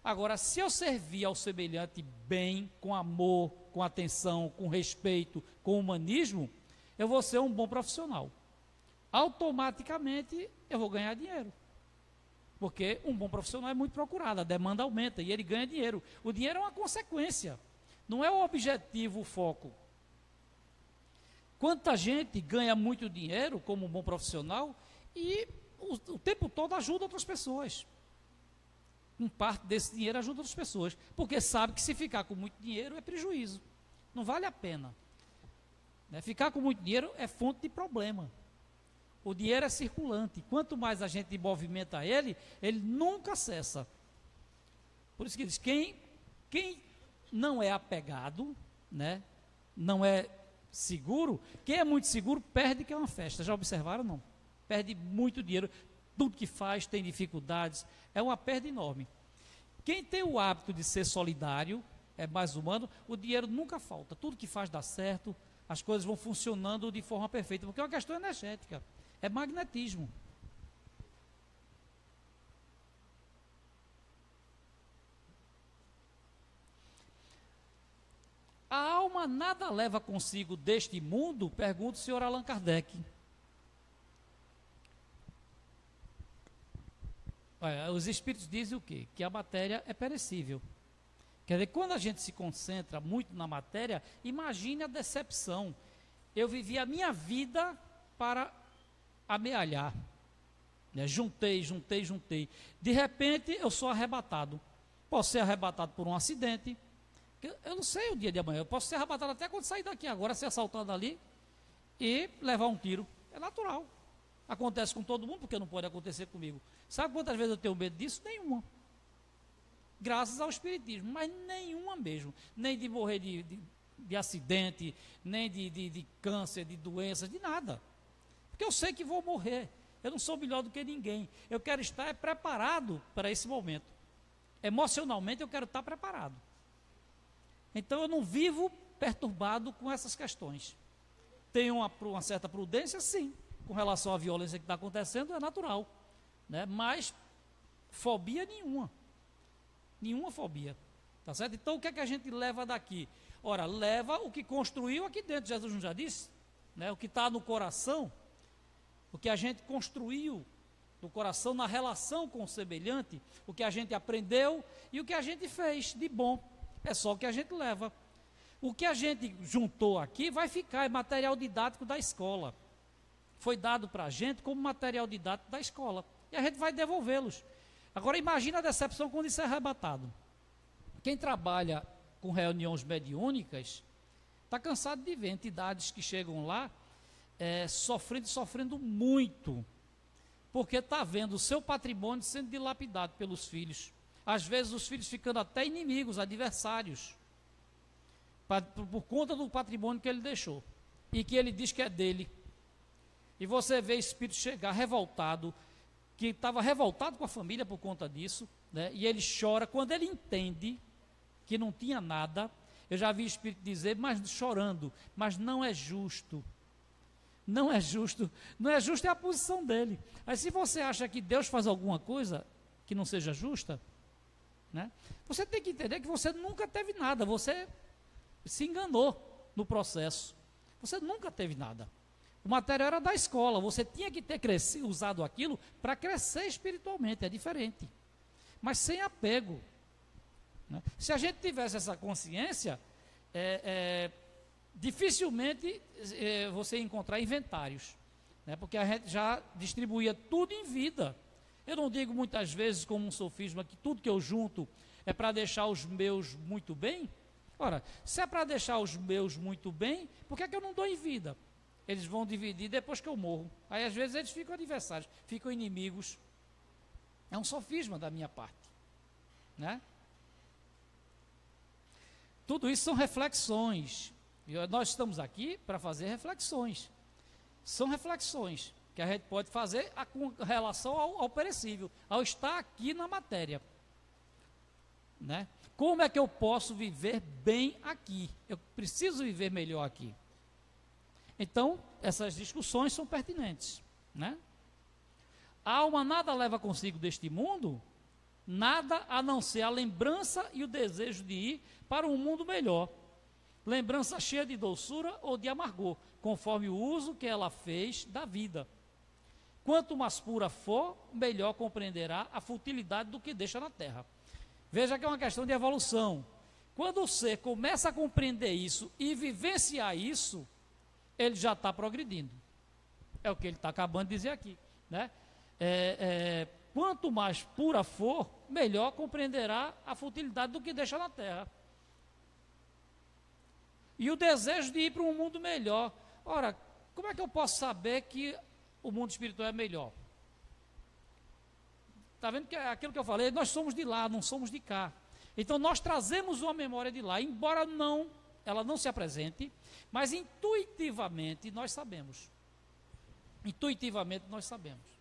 Agora, se eu servir ao semelhante bem, com amor, com atenção, com respeito, com humanismo, eu vou ser um bom profissional. Automaticamente eu vou ganhar dinheiro. Porque um bom profissional é muito procurado, a demanda aumenta e ele ganha dinheiro. O dinheiro é uma consequência, não é o objetivo, o foco. Quanta gente ganha muito dinheiro como um bom profissional e o tempo todo ajuda outras pessoas. Parte desse dinheiro ajuda outras pessoas, porque sabe que se ficar com muito dinheiro é prejuízo, não vale a pena. Né? Ficar com muito dinheiro é fonte de problema. O dinheiro é circulante. Quanto mais a gente movimenta ele, ele nunca cessa. Por isso que diz, quem não é apegado, né, não é seguro, quem é muito seguro perde que é uma festa. Já observaram, não? Perde muito dinheiro, tudo que faz tem dificuldades, é uma perda enorme. Quem tem o hábito de ser solidário, é mais humano, o dinheiro nunca falta, tudo que faz dá certo, as coisas vão funcionando de forma perfeita, porque é uma questão energética, é magnetismo. A alma nada leva consigo deste mundo? Pergunta o senhor Allan Kardec. Os espíritos dizem o quê? Que a matéria é perecível. Quer dizer, quando a gente se concentra muito na matéria, imagine a decepção. Eu vivi a minha vida para amealhar. Né? Juntei. De repente, eu sou arrebatado. Posso ser arrebatado por um acidente. Eu não sei o dia de amanhã. Eu posso ser arrebatado até quando sair daqui agora, ser assaltado ali e levar um tiro. É natural. Acontece com todo mundo, porque não pode acontecer comigo. Sabe quantas vezes eu tenho medo disso? Nenhuma. Graças ao Espiritismo, mas nenhuma mesmo. Nem de morrer de acidente, nem de câncer, de doenças, de nada. Porque eu sei que vou morrer. Eu não sou melhor do que ninguém. Eu quero estar preparado para esse momento. Emocionalmente eu quero estar preparado. Então eu não vivo perturbado com essas questões. Tenho uma certa prudência, sim. Com relação à violência que está acontecendo, é natural. Né? Mas fobia nenhuma. Nenhuma fobia. Tá certo? Então o que é que a gente leva daqui? Ora, leva o que construiu aqui dentro, Jesus não já disse? Né? O que está no coração, o que a gente construiu no coração, na relação com o semelhante, o que a gente aprendeu e o que a gente fez de bom. É só o que a gente leva. O que a gente juntou aqui vai ficar, é material didático da escola. Foi dado para a gente como material didático da escola. E a gente vai devolvê-los. Agora imagina a decepção quando isso é arrebatado. Quem trabalha com reuniões mediúnicas está cansado de ver entidades que chegam lá sofrendo muito. Porque está vendo o seu patrimônio sendo dilapidado pelos filhos. Às vezes os filhos ficando até inimigos, adversários. Por conta do patrimônio que ele deixou. E que ele diz que é dele. E você vê espírito chegar revoltado, que estava revoltado com a família por conta disso, né? E ele chora quando ele entende que não tinha nada. Eu já vi espírito dizer, mas chorando, mas não é justo. Não é justo. Não é justo é a posição dele. Aí se você acha que Deus faz alguma coisa que não seja justa, né? Você tem que entender que você nunca teve nada, você se enganou no processo. Você nunca teve nada. O material era da escola, você tinha que ter usado aquilo para crescer espiritualmente, é diferente. Mas sem apego. Né? Se a gente tivesse essa consciência, dificilmente você ia encontrar inventários. Né? Porque a gente já distribuía tudo em vida. Eu não digo muitas vezes como um sofisma que tudo que eu junto é para deixar os meus muito bem. Ora, se é para deixar os meus muito bem, por que é que eu não dou em vida? Eles vão dividir depois que eu morro. Aí às vezes eles ficam adversários, ficam inimigos. É um sofisma da minha parte. Né? Tudo isso são reflexões. E nós estamos aqui para fazer reflexões. São reflexões que a gente pode fazer com relação ao perecível, ao estar aqui na matéria. Né? Como é que eu posso viver bem aqui? Eu preciso viver melhor aqui. Então, essas discussões são pertinentes. Né? A alma nada leva consigo deste mundo, nada a não ser a lembrança e o desejo de ir para um mundo melhor. Lembrança cheia de doçura ou de amargor, conforme o uso que ela fez da vida. Quanto mais pura for, melhor compreenderá a futilidade do que deixa na terra. Veja que é uma questão de evolução. Quando o ser começa a compreender isso e vivenciar isso, ele já está progredindo. É o que ele está acabando de dizer aqui. Né? Quanto mais pura for, melhor compreenderá a futilidade do que deixa na terra. e o desejo de ir para um mundo melhor. Ora, como é que eu posso saber que o mundo espiritual é melhor? Está vendo que é aquilo que eu falei? Nós somos de lá, não somos de cá. Então nós trazemos uma memória de lá, embora ela não se apresente, mas intuitivamente nós sabemos. Intuitivamente nós sabemos.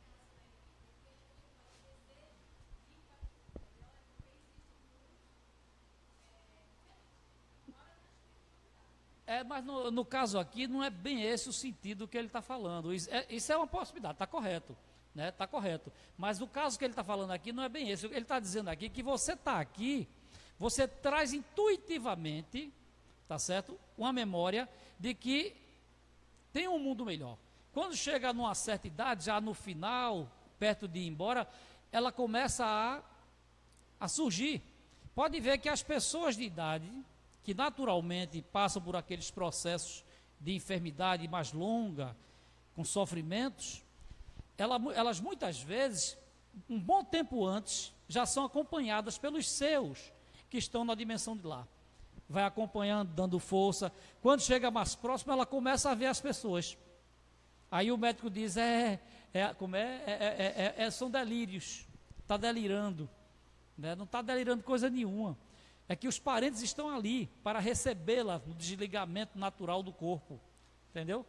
Mas no caso aqui não é bem esse o sentido que ele está falando. Isso é uma possibilidade, está correto. Está correto. Mas o caso que ele está falando aqui não é bem esse. Ele está dizendo aqui que você está aqui, você traz intuitivamente, tá certo? Uma memória de que tem um mundo melhor. Quando chega numa certa idade, já no final, perto de ir embora, ela começa a surgir. Pode ver que as pessoas de idade, que naturalmente passam por aqueles processos de enfermidade mais longa, com sofrimentos, elas muitas vezes, um bom tempo antes, já são acompanhadas pelos seus que estão na dimensão de lá. Vai acompanhando, dando força. Quando chega mais próximo, ela começa a ver as pessoas. Aí o médico diz, são delírios, está delirando, né? Não está delirando coisa nenhuma. É que os parentes estão ali para recebê-la no desligamento natural do corpo, entendeu?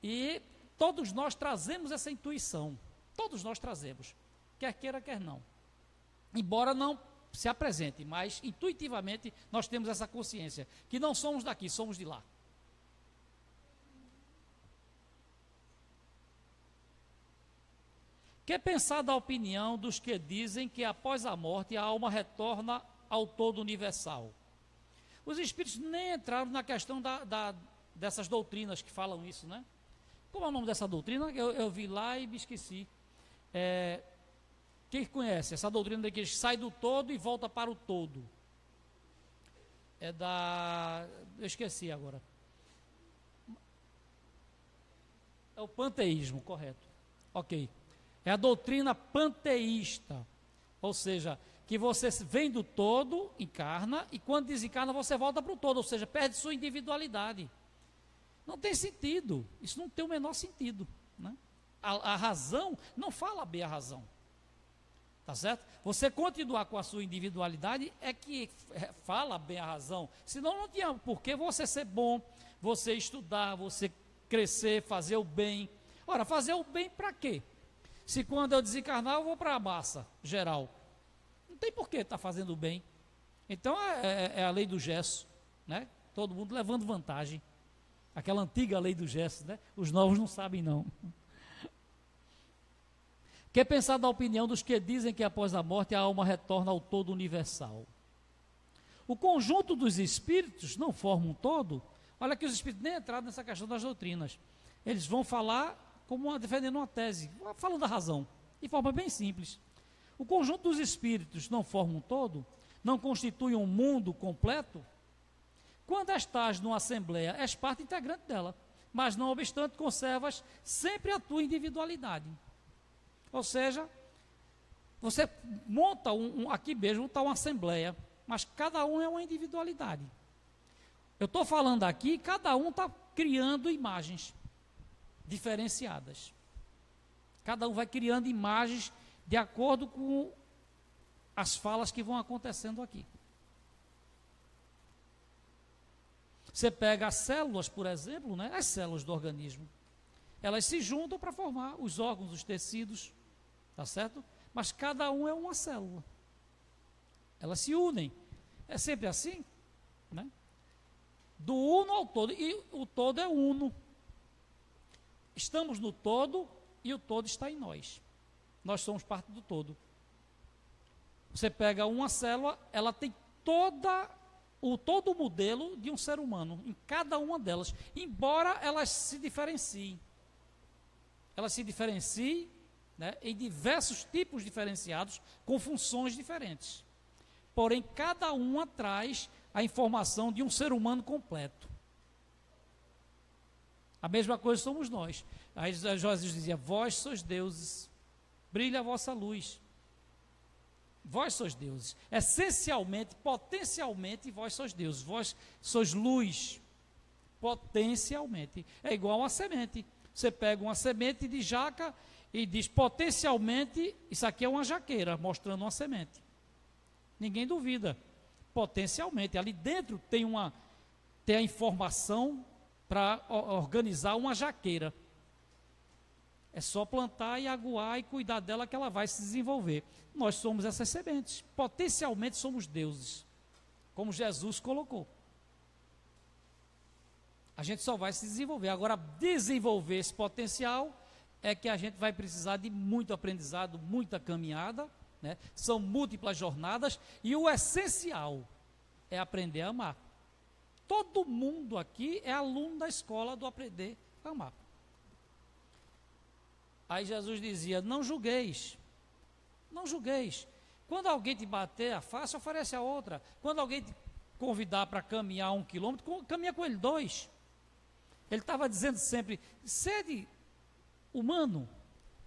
E todos nós trazemos essa intuição, todos nós trazemos, quer queira, quer não. Embora não se apresente, mas intuitivamente nós temos essa consciência, que não somos daqui, somos de lá. Que pensar da opinião dos que dizem que após a morte a alma retorna ao todo universal? Os espíritos nem entraram na questão dessas doutrinas que falam isso, né? Como é o nome dessa doutrina? Eu vi lá e me esqueci. Quem conhece essa doutrina de que sai do todo e volta para o todo? Eu esqueci agora. É o panteísmo, correto. Ok. É a doutrina panteísta. Ou seja, que você vem do todo, encarna, e quando desencarna você volta para o todo, ou seja, perde sua individualidade. Não tem sentido, isso não tem o menor sentido, né? A razão, não fala bem a razão, tá certo? Você continuar com a sua individualidade é que fala bem a razão, senão não tinha por que você ser bom, você estudar, você crescer, fazer o bem. Ora, fazer o bem para quê? Se quando eu desencarnar eu vou para a massa geral, não tem por que estar fazendo o bem. Então é a lei do gesso, né? Todo mundo levando vantagem. Aquela antiga lei do gesso, né? Os novos não sabem não. Quer pensar da opinião dos que dizem que após a morte a alma retorna ao todo universal? O conjunto dos espíritos não forma um todo? Olha que os espíritos nem entraram nessa questão das doutrinas. Eles vão falar defendendo uma tese, falando da razão, de forma bem simples. O conjunto dos espíritos não forma um todo? Não constitui um mundo completo? Quando estás numa assembleia, és parte integrante dela, mas não obstante conservas sempre a tua individualidade. Ou seja, você monta aqui mesmo, está uma assembleia, mas cada um é uma individualidade. Eu estou falando aqui, cada um está criando imagens diferenciadas. Cada um vai criando imagens de acordo com as falas que vão acontecendo aqui. Você pega as células, por exemplo, né, as células do organismo. Elas se juntam para formar os órgãos, os tecidos, tá certo? Mas cada um é uma célula. Elas se unem. É sempre assim, né? Do uno ao todo. E o todo é uno. Estamos no todo e o todo está em nós. Nós somos parte do todo. Você pega uma célula, ela tem todo o modelo de um ser humano, em cada uma delas, embora elas se diferenciem. Elas se diferenciem, né, em diversos tipos diferenciados, com funções diferentes. Porém, cada uma traz a informação de um ser humano completo. A mesma coisa somos nós. Aí Jesus dizia, vós sois deuses, brilha a vossa luz. Vós sois deuses. Essencialmente, potencialmente, vós sois deuses. Vós sois luz. Potencialmente. É igual uma semente. Você pega uma semente de jaca e diz potencialmente, isso aqui é uma jaqueira, mostrando uma semente. Ninguém duvida. Potencialmente. Ali dentro tem a informação para organizar uma jaqueira. É só plantar e aguar e cuidar dela que ela vai se desenvolver. Nós somos essas sementes. Potencialmente somos deuses, como Jesus colocou. A gente só vai se desenvolver. Agora, desenvolver esse potencial é que a gente vai precisar de muito aprendizado, muita caminhada, né? São múltiplas jornadas e o essencial é aprender a amar. Todo mundo aqui é aluno da escola do aprender a amar. Aí Jesus dizia, não julgueis, não julgueis. Quando alguém te bater a face, oferece a outra. Quando alguém te convidar para caminhar 1 quilômetro, caminha com ele 2. Ele estava dizendo sempre, sede humano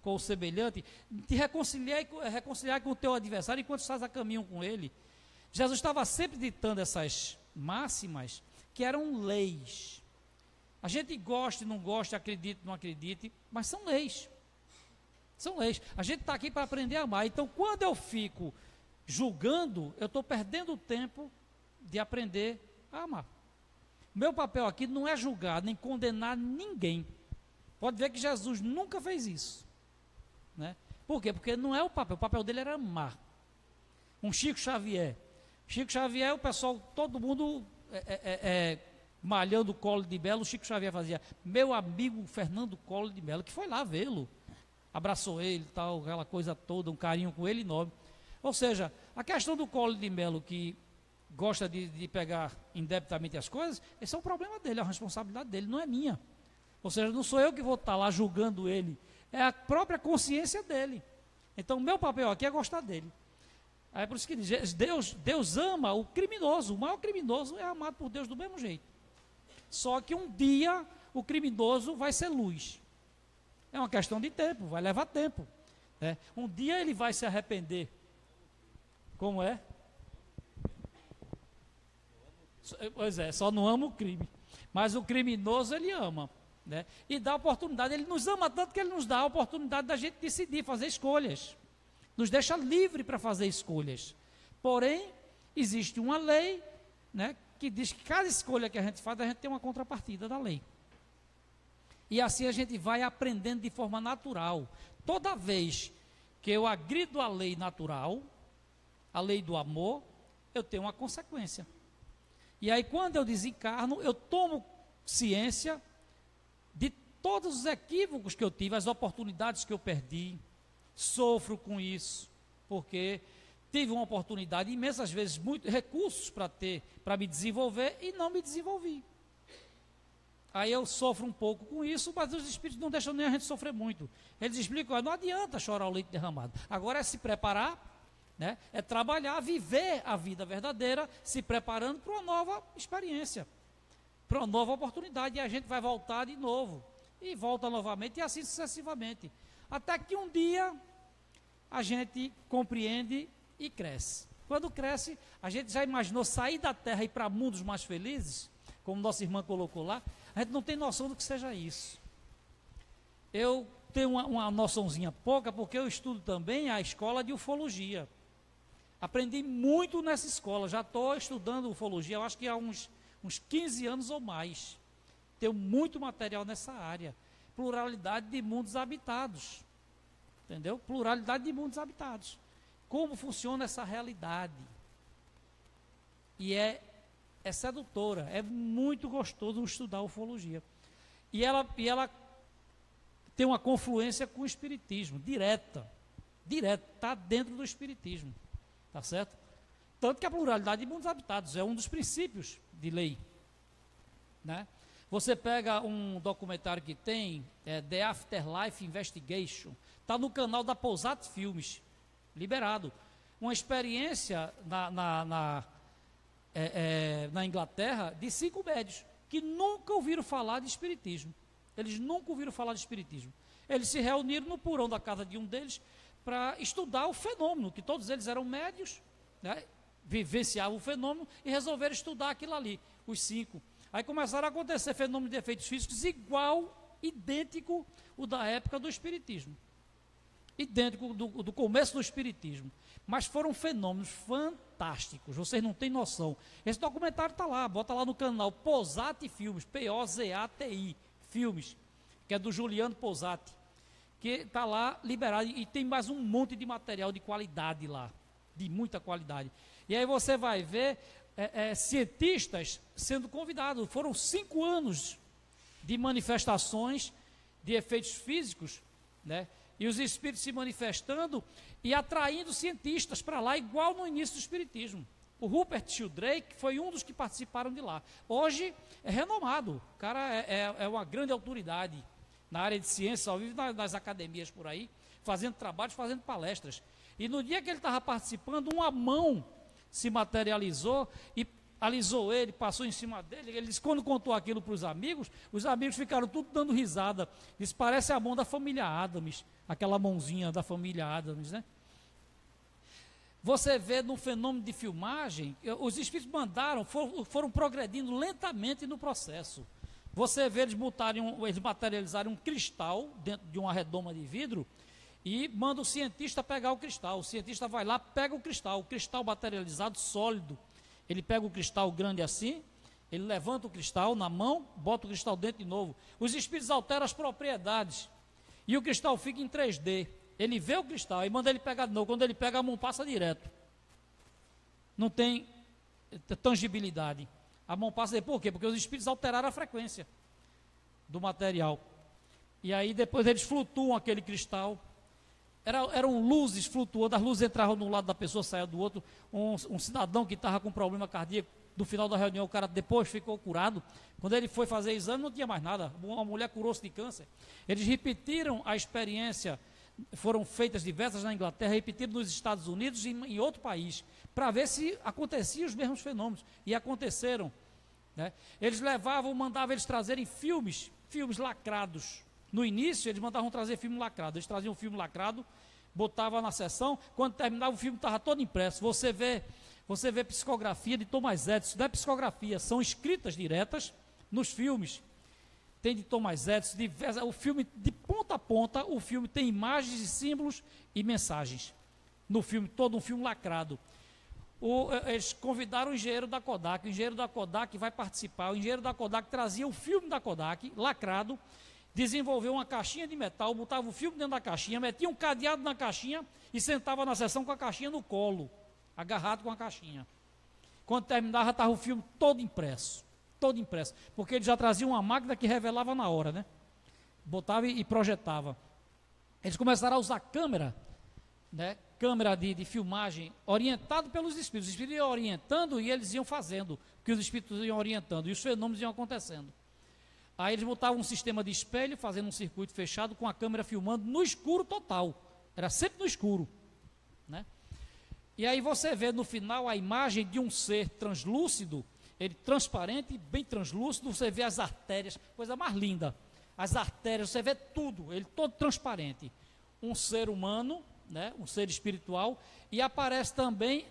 com o semelhante, te reconciliar com o teu adversário enquanto estás a caminho com ele. Jesus estava sempre ditando essas máximas que eram leis. A gente gosta e não gosta, acredite e não acredite, mas são leis. São leis. A gente está aqui para aprender a amar. Então, quando eu fico julgando, eu estou perdendo o tempo de aprender a amar. Meu papel aqui não é julgar, nem condenar ninguém. Pode ver que Jesus nunca fez isso. Né? Por quê? Porque não é o papel dele era amar. Um Chico Xavier, o pessoal, todo mundo malhando o Collor de Mello, o Chico Xavier fazia, meu amigo Fernando Collor de Mello, que foi lá vê-lo, abraçou ele, tal, aquela coisa toda, um carinho com ele enorme. Ou seja, a questão do Collor de Mello, que gosta de pegar indebitamente as coisas, esse é o problema dele, é a responsabilidade dele, não é minha. Ou seja, não sou eu que vou estar lá julgando ele, é a própria consciência dele. Então, o meu papel aqui é gostar dele. É por isso que diz, Deus ama o criminoso, o maior criminoso é amado por Deus do mesmo jeito. Só que um dia o criminoso vai ser luz. É uma questão de tempo, vai levar tempo. Né? Um dia ele vai se arrepender. Como é? Pois é, só não ama o crime. Mas o criminoso ele ama. Né? E dá oportunidade, ele nos ama tanto que ele nos dá a oportunidade da gente decidir, fazer escolhas. Nos deixa livre para fazer escolhas. Porém, existe uma lei, né, que diz que cada escolha que a gente faz, a gente tem uma contrapartida da lei. E assim a gente vai aprendendo de forma natural. Toda vez que eu agrido a lei natural, a lei do amor, eu tenho uma consequência. E aí quando eu desencarno, eu tomo ciência de todos os equívocos que eu tive, as oportunidades que eu perdi, sofro com isso, porque tive uma oportunidade, imensas vezes, muitos recursos para me desenvolver e não me desenvolvi. Aí eu sofro um pouco com isso, mas os espíritos não deixam nem a gente sofrer muito. Eles explicam, não adianta chorar o leite derramado. Agora é se preparar, né? É trabalhar, viver a vida verdadeira, se preparando para uma nova experiência, para uma nova oportunidade, e a gente vai voltar de novo, e volta novamente, e assim sucessivamente. Até que um dia a gente compreende e cresce. Quando cresce, a gente já imaginou sair da terra e ir para mundos mais felizes, como nossa irmã colocou lá, a gente não tem noção do que seja isso. Eu tenho uma noçãozinha pouca, porque eu estudo também a escola de ufologia. Aprendi muito nessa escola, já estou estudando ufologia, eu acho que há uns 15 anos ou mais. Tenho muito material nessa área. Pluralidade de mundos habitados. Entendeu? Pluralidade de mundos habitados. Como funciona essa realidade. E é sedutora, é muito gostoso estudar ufologia. E ela tem uma confluência com o espiritismo, direta, está dentro do espiritismo, tá certo? Tanto que a pluralidade de mundos habitados é um dos princípios de lei, né? Você pega um documentário que tem, The Afterlife Investigation, está no canal da Pousat Filmes, liberado. Uma experiência na Inglaterra de 5 médios que nunca ouviram falar de espiritismo. Eles nunca ouviram falar de espiritismo. Eles se reuniram no porão da casa de um deles para estudar o fenômeno, que todos eles eram médios, né, vivenciavam o fenômeno e resolveram estudar aquilo ali, os 5. Aí começaram a acontecer fenômenos de efeitos físicos idêntico o da época do Espiritismo. Idêntico do começo do Espiritismo. Mas foram fenômenos fantásticos, vocês não têm noção. Esse documentário está lá, bota lá no canal Posati Filmes, P-O-Z-A-T-I Filmes, que é do Juliano Posati, que está lá liberado, e tem mais um monte de material de qualidade lá, de muita qualidade. E aí você vai ver cientistas sendo convidados. Foram 5 anos de manifestações de efeitos físicos, né? E os espíritos se manifestando e atraindo cientistas para lá, igual no início do Espiritismo. O Rupert Sheldrake foi um dos que participaram de lá. Hoje é renomado, o cara é uma grande autoridade na área de ciência, ao vivo nas academias por aí, fazendo trabalhos, fazendo palestras. E no dia que ele estava participando, uma mão se materializou e alisou ele, passou em cima dele. Ele disse, quando contou aquilo para os amigos ficaram tudo dando risada. Disse, parece a mão da família Adams, aquela mãozinha da família Adams, né? Você vê no fenômeno de filmagem, os espíritos foram progredindo lentamente no processo. Você vê eles materializarem um cristal dentro de uma redoma de vidro e manda o cientista pegar o cristal. O cientista vai lá, pega o cristal materializado, sólido. Ele pega o cristal grande assim, ele levanta o cristal na mão, bota o cristal dentro de novo. Os espíritos alteram as propriedades e o cristal fica em 3D. Ele vê o cristal e manda ele pegar de novo. Quando ele pega, a mão passa direto. Não tem tangibilidade. A mão passa de... Por quê? Porque os espíritos alteraram a frequência do material. E aí depois eles flutuam aquele cristal. Eram luzes flutuando, as luzes entravam de um lado da pessoa, saíam do outro. Um cidadão que estava com problema cardíaco, no final da reunião, o cara depois ficou curado. Quando ele foi fazer exame, não tinha mais nada. Uma mulher curou-se de câncer. Eles repetiram a experiência, foram feitas diversas na Inglaterra, repetiram nos Estados Unidos e em outro país, para ver se aconteciam os mesmos fenômenos. E aconteceram. Né? Eles mandavam eles trazerem filmes lacrados. No início, eles mandavam trazer filme lacrado. Eles traziam um filme lacrado, botavam na sessão. Quando terminava, o filme estava todo impresso. Você vê psicografia de Thomas Edison. Não é psicografia, são escritas diretas nos filmes. Tem de Thomas Edison, o filme, de ponta a ponta, o filme tem imagens e símbolos e mensagens. No filme, todo um filme lacrado. Eles convidaram o engenheiro da Kodak. O engenheiro da Kodak vai participar. O engenheiro da Kodak trazia o filme da Kodak, lacrado, desenvolveu uma caixinha de metal, botava o filme dentro da caixinha, metia um cadeado na caixinha e sentava na sessão com a caixinha no colo, agarrado com a caixinha. Quando terminava, estava o filme todo impresso, porque ele já trazia uma máquina que revelava na hora, né? Botava e projetava. Eles começaram a usar câmera, né? Câmera de filmagem, orientado pelos espíritos. Os espíritos iam orientando e eles iam fazendo, porque os espíritos iam orientando e os fenômenos iam acontecendo. Aí eles botavam um sistema de espelho, fazendo um circuito fechado, com a câmera filmando no escuro total. Era sempre no escuro, né? E aí você vê no final a imagem de um ser translúcido, ele transparente, bem translúcido, você vê as artérias, coisa mais linda. As artérias, você vê tudo, ele todo transparente. Um ser humano, né, um ser espiritual, e aparece também,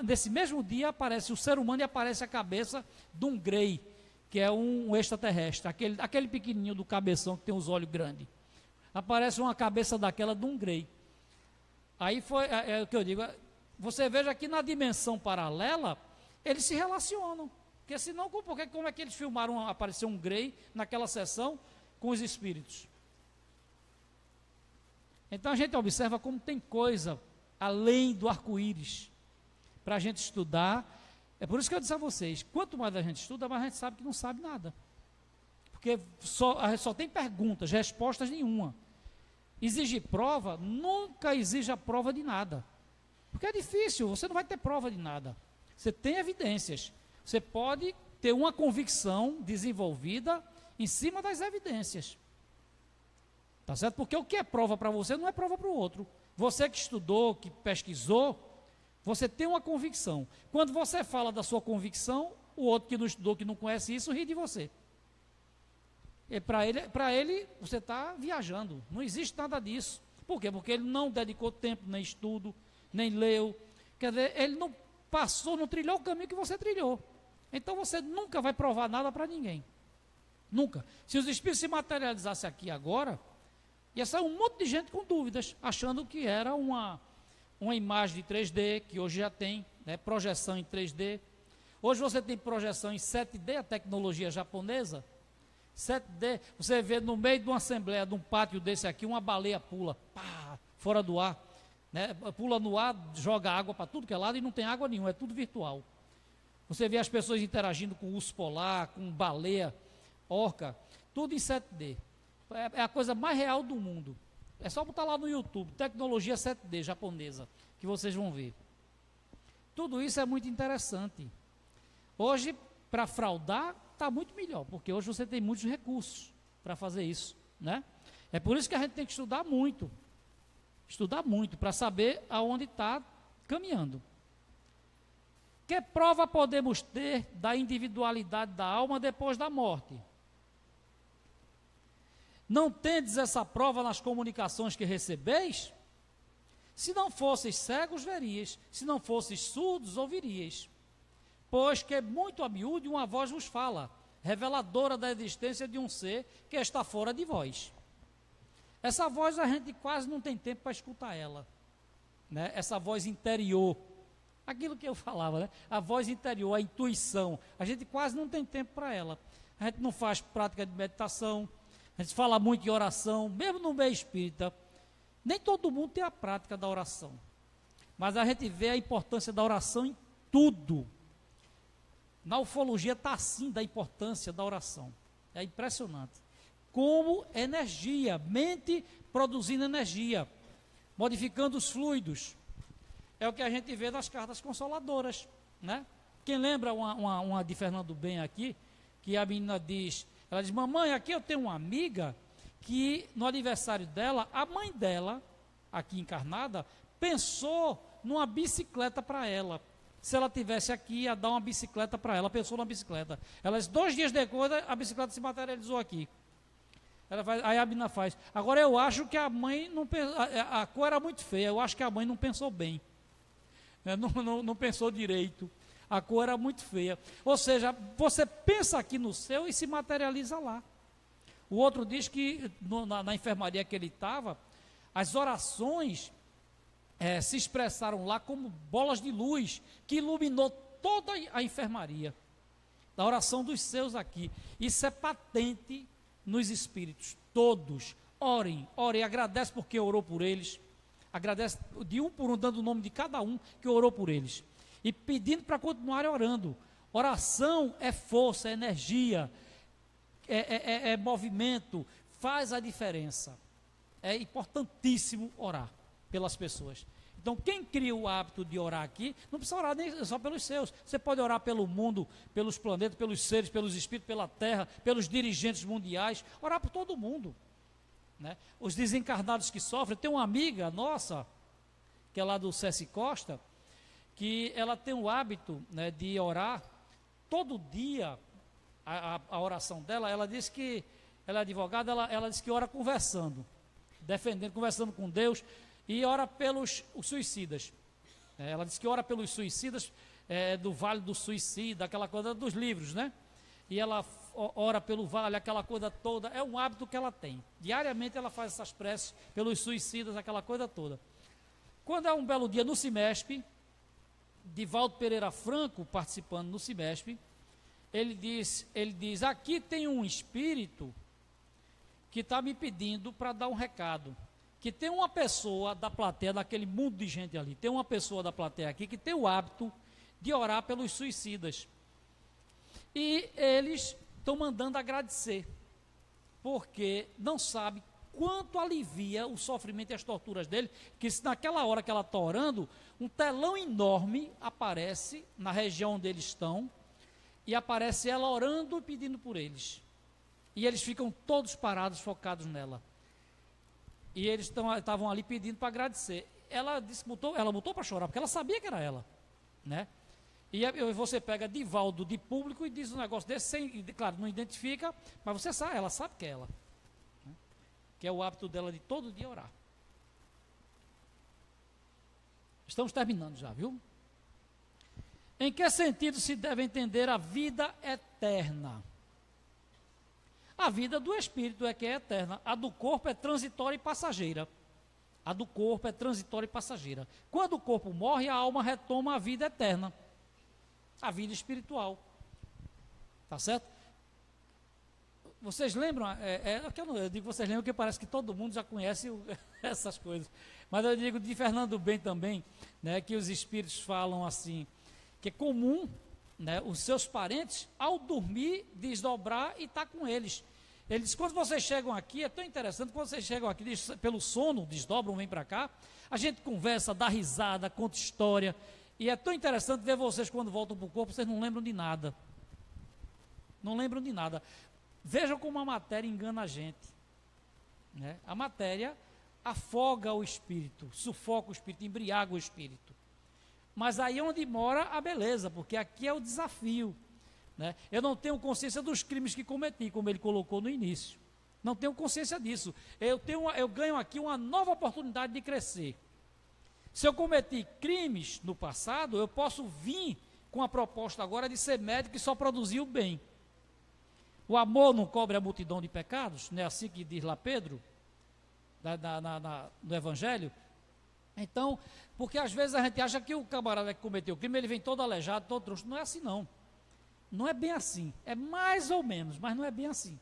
nesse mesmo dia, aparece o ser humano e aparece a cabeça de um grey, que é um extraterrestre, aquele pequenininho do cabeção que tem os olhos grandes. Aparece uma cabeça daquela de um grey. Aí é o que eu digo, você veja que na dimensão paralela, eles se relacionam. Porque senão, como é que eles filmaram aparecer um grey naquela sessão com os espíritos? Então a gente observa como tem coisa além do arco-íris para a gente estudar. É por isso que eu disse a vocês, quanto mais a gente estuda, mais a gente sabe que não sabe nada. Porque a gente só tem perguntas, respostas nenhuma. Exigir prova, nunca exija prova de nada. Porque é difícil, você não vai ter prova de nada. Você tem evidências. Você pode ter uma convicção desenvolvida em cima das evidências. Tá certo? Porque o que é prova para você não é prova para o outro. Você que estudou, que pesquisou, você tem uma convicção. Quando você fala da sua convicção, o outro que não estudou, que não conhece isso, ri de você. Para ele, você está viajando. Não existe nada disso. Por quê? Porque ele não dedicou tempo, nem estudo, nem leu. Quer dizer, ele não passou, não trilhou o caminho que você trilhou. Então você nunca vai provar nada para ninguém. Nunca. Se os espíritos se materializassem aqui agora, ia sair um monte de gente com dúvidas, achando que era uma imagem de 3D, que hoje já tem, né, projeção em 3D. Hoje você tem projeção em 7D, a tecnologia japonesa. 7D, você vê no meio de uma assembleia, de um pátio desse aqui, uma baleia pula, pá, fora do ar, né, pula no ar, joga água para tudo que é lado e não tem água nenhuma, é tudo virtual. Você vê as pessoas interagindo com urso polar, com baleia, orca, tudo em 7D. É a coisa mais real do mundo. É só botar lá no YouTube, tecnologia 7D japonesa, que vocês vão ver. Tudo isso é muito interessante. Hoje, para fraudar, está muito melhor, porque hoje você tem muitos recursos para fazer isso, né? É por isso que a gente tem que estudar muito para saber aonde está caminhando. Que prova podemos ter da individualidade da alma depois da morte? Não tendes essa prova nas comunicações que recebeis? Se não fosseis cegos, verias. Se não fosseis surdos, ouviríeis. Pois que muito a miúde uma voz vos fala, reveladora da existência de um ser que está fora de vós. Essa voz a gente quase não tem tempo para escutar ela, né? Essa voz interior, aquilo que eu falava, né? A voz interior, a intuição, a gente quase não tem tempo para ela. A gente não faz prática de meditação, a gente fala muito de oração, mesmo no meio espírita. Nem todo mundo tem a prática da oração, mas a gente vê a importância da oração em tudo. Na ufologia está assim da importância da oração. É impressionante. Como energia, mente produzindo energia, modificando os fluidos. É o que a gente vê nas cartas consoladoras, né? Quem lembra uma de Fernando Ben aqui, que a menina diz, ela diz, mamãe, aqui eu tenho uma amiga que no aniversário dela, a mãe dela, aqui encarnada, pensou numa bicicleta para ela. Se ela tivesse aqui, ia dar uma bicicleta para ela, pensou numa bicicleta. Ela disse, 2 dias depois, a bicicleta se materializou aqui. Ela faz, aí a menina faz, agora eu acho que a mãe não pensou, a cor era muito feia, eu acho que a mãe não pensou bem. Não pensou direito. A cor era muito feia. Ou seja, você pensa aqui no céu e se materializa lá. O outro diz que na enfermaria que ele estava, as orações se expressaram lá como bolas de luz, que iluminou toda a enfermaria. Da oração dos seus aqui. Isso é patente nos espíritos. Todos. Orem, agradece porque orou por eles. Agradece de um por um, dando o nome de cada um que orou por eles. E pedindo para continuarem orando. Oração é força, é energia, é movimento, faz a diferença. É importantíssimo orar pelas pessoas. Então, quem cria o hábito de orar aqui, não precisa orar nem só pelos seus. Você pode orar pelo mundo, pelos planetas, pelos seres, pelos espíritos, pela terra, pelos dirigentes mundiais, orar por todo mundo. Né? Os desencarnados que sofrem, tem uma amiga nossa, que é lá do César Costa, que ela tem o hábito, né, de orar todo dia, a oração dela. Ela diz que, ela é advogada, ela diz que ora conversando, defendendo, conversando com Deus, e ora pelos suicidas. Ela diz que ora pelos suicidas do Vale do Suicida, aquela coisa dos livros, né? E ela ora pelo vale, aquela coisa toda. É um hábito que ela tem. Diariamente ela faz essas preces pelos suicidas, aquela coisa toda. Quando é um belo dia no CIMESP, Divaldo Pereira Franco, participando no CIMESP, ele diz, aqui tem um espírito que está me pedindo para dar um recado. Que tem uma pessoa da plateia, daquele mundo de gente ali, tem uma pessoa da plateia aqui que tem o hábito de orar pelos suicidas. E eles estão mandando agradecer, porque não sabe quanto alivia o sofrimento e as torturas dele, que se naquela hora que ela está orando, um telão enorme aparece na região onde eles estão, e aparece ela orando e pedindo por eles. E eles ficam todos parados, focados nela. E eles estavam ali pedindo para agradecer. Ela botou para chorar, porque ela sabia que era ela, né? E você pega Divaldo de público e diz um negócio desse, claro, não identifica, mas você sabe, ela sabe que é ela, né? Que é o hábito dela de todo dia orar. Estamos terminando já, viu? Em que sentido se deve entender a vida eterna? A vida do espírito é que é eterna. A do corpo é transitória e passageira. A do corpo é transitória e passageira. Quando o corpo morre, a alma retoma a vida eterna. A vida espiritual. Tá certo? Vocês lembram? Eu digo vocês lembram porque parece que todo mundo já conhece essas coisas. Mas eu digo de Fernando Ben também, né, que os espíritos falam assim, que é comum, né, os seus parentes, ao dormir, desdobrar e estar com eles. Ele diz, quando vocês chegam aqui, é tão interessante, quando vocês chegam aqui, diz, pelo sono, desdobram, vem para cá, a gente conversa, dá risada, conta história, e é tão interessante ver vocês quando voltam para o corpo, vocês não lembram de nada. Não lembram de nada. Vejam como a matéria engana a gente. Né? A matéria afoga o espírito, sufoca o espírito, embriaga o espírito. Mas aí é onde mora a beleza, porque aqui é o desafio. Né? Eu não tenho consciência dos crimes que cometi, como ele colocou no início. Não tenho consciência disso. Eu ganho aqui uma nova oportunidade de crescer. Se eu cometi crimes no passado, eu posso vir com a proposta agora de ser médico e só produzir o bem. O amor não cobre a multidão de pecados, não é assim que diz lá Pedro, no Evangelho? Então, porque às vezes a gente acha que o camarada que cometeu o crime, ele vem todo aleijado, todo troncho. Não é assim não. Não é bem assim. É mais ou menos, mas não é bem assim.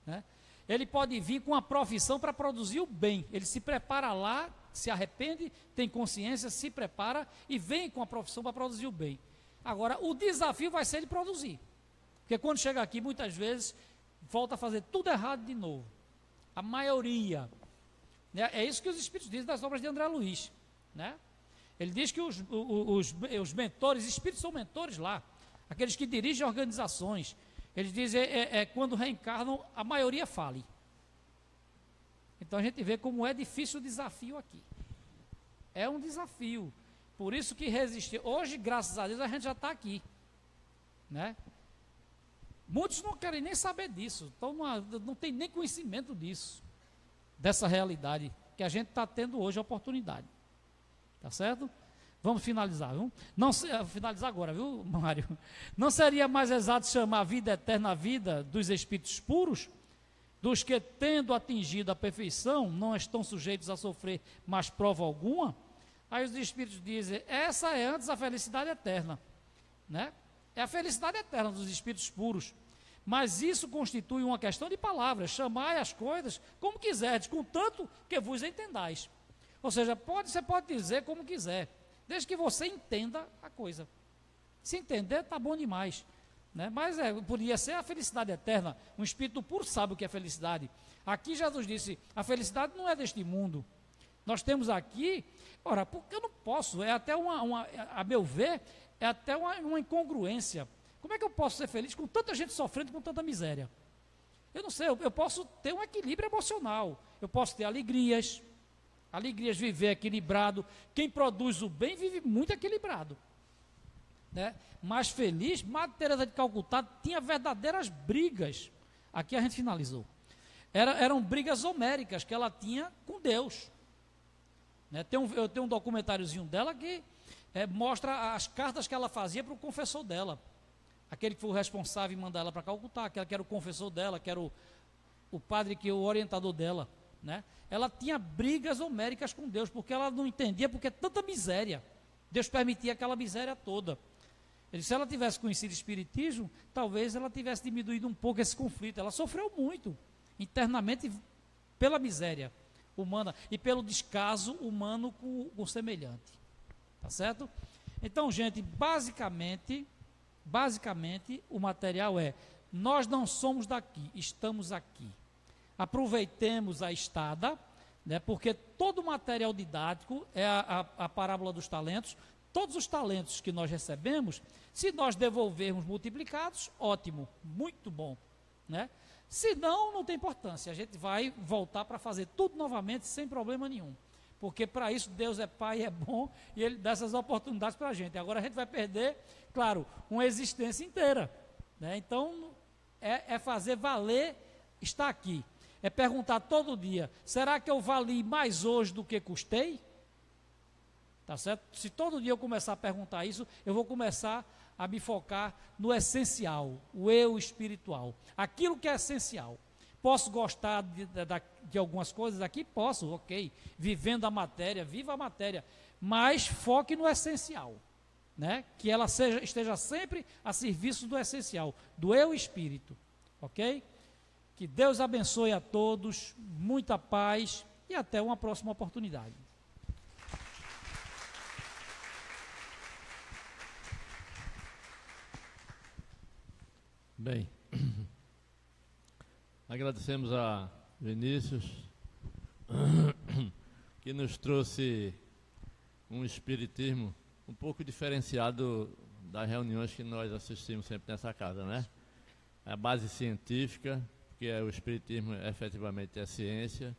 Né? Ele pode vir com a profissão para produzir o bem. Ele se prepara lá, se arrepende, tem consciência, se prepara e vem com a profissão para produzir o bem. Agora, o desafio vai ser ele produzir. Porque quando chega aqui, muitas vezes, volta a fazer tudo errado de novo. A maioria. Né? É isso que os Espíritos dizem das obras de André Luiz. Né? Ele diz que os mentores, espíritos são mentores lá. Aqueles que dirigem organizações. Eles dizem, quando reencarnam, a maioria fale. Então a gente vê como é difícil o desafio aqui. É um desafio. Por isso que resistir. Hoje, graças a Deus, a gente já está aqui. Né? Muitos não querem nem saber disso, então não tem nem conhecimento disso, dessa realidade que a gente está tendo hoje a oportunidade. Tá certo? Vamos finalizar, viu? Finalizar agora, viu, Mário? Não seria mais exato chamar a vida eterna a vida dos espíritos puros, dos que, tendo atingido a perfeição, não estão sujeitos a sofrer mais prova alguma? Aí os espíritos dizem, essa é antes a felicidade eterna, né? É a felicidade eterna dos espíritos puros. Mas isso constitui uma questão de palavras. Chamai as coisas como quiserdes, contanto que vos entendais. Ou seja, você pode dizer como quiser, desde que você entenda a coisa. Se entender, está bom demais. Né? Mas podia ser a felicidade eterna. Um espírito puro sabe o que é felicidade. Aqui Jesus disse, a felicidade não é deste mundo. Nós temos aqui, ora, porque eu não posso, é até a meu ver, é até uma incongruência. Como é que eu posso ser feliz com tanta gente sofrendo, com tanta miséria? Eu não sei, eu posso ter um equilíbrio emocional. Eu posso ter alegrias, viver equilibrado. Quem produz o bem vive muito equilibrado. Né? Mas feliz, Madre Teresa de Calcutá tinha verdadeiras brigas. Aqui a gente finalizou. Eram brigas homéricas que ela tinha com Deus. Né? Eu tenho um documentáriozinho dela que mostra as cartas que ela fazia para o confessor dela. Aquele que foi o responsável em mandar ela para Calcutá, aquele que era o confessor dela, que era o padre, que o orientador dela. Né? Ela tinha brigas homéricas com Deus, porque ela não entendia porque tanta miséria. Deus permitia aquela miséria toda. Se ela tivesse conhecido Espiritismo, talvez ela tivesse diminuído um pouco esse conflito. Ela sofreu muito, internamente, pela miséria humana e pelo descaso humano com o semelhante. Tá certo? Então, gente, basicamente, o material nós não somos daqui, estamos aqui. Aproveitemos a estada, né, porque todo o material didático é a parábola dos talentos. Todos os talentos que nós recebemos, se nós devolvermos multiplicados, ótimo, muito bom. Né? Se não, não tem importância. A gente vai voltar para fazer tudo novamente sem problema nenhum. Porque para isso Deus é Pai, é bom, e Ele dá essas oportunidades para a gente. Agora a gente vai perder, claro, uma existência inteira. Né? Então, é fazer valer estar aqui. É perguntar todo dia, será que eu vali mais hoje do que custei? Tá certo? Se todo dia eu começar a perguntar isso, eu vou começar a me focar no essencial, o eu espiritual. Aquilo que é essencial. Posso gostar de algumas coisas aqui? Posso, ok. Vivendo a matéria, viva a matéria. Mas foque no essencial. Né? Que ela esteja sempre a serviço do essencial, do eu espírito. Ok? Que Deus abençoe a todos, muita paz e até uma próxima oportunidade. Bem, agradecemos a Vinícius, que nos trouxe um espiritismo um pouco diferenciado das reuniões que nós assistimos sempre nessa casa, né? A base científica, porque o espiritismo efetivamente é ciência,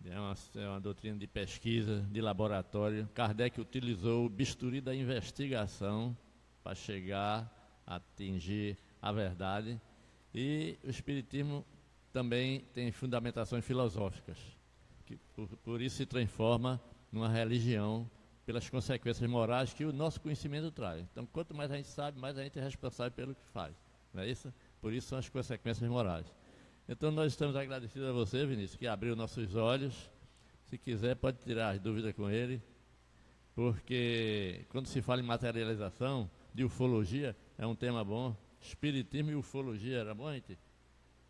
é uma doutrina de pesquisa, de laboratório. Kardec utilizou o bisturi da investigação para chegar a atingir a verdade, e o espiritismo também tem fundamentações filosóficas, que por isso se transforma numa religião pelas consequências morais que o nosso conhecimento traz. Então, quanto mais a gente sabe, mais a gente é responsável pelo que faz, não é isso? Por isso são as consequências morais. Então, nós estamos agradecidos a você, Vinícius, que abriu nossos olhos. Se quiser, pode tirar as dúvidas com ele, porque quando se fala em materialização, de ufologia, é um tema bom. Espiritismo e ufologia, era bom a gente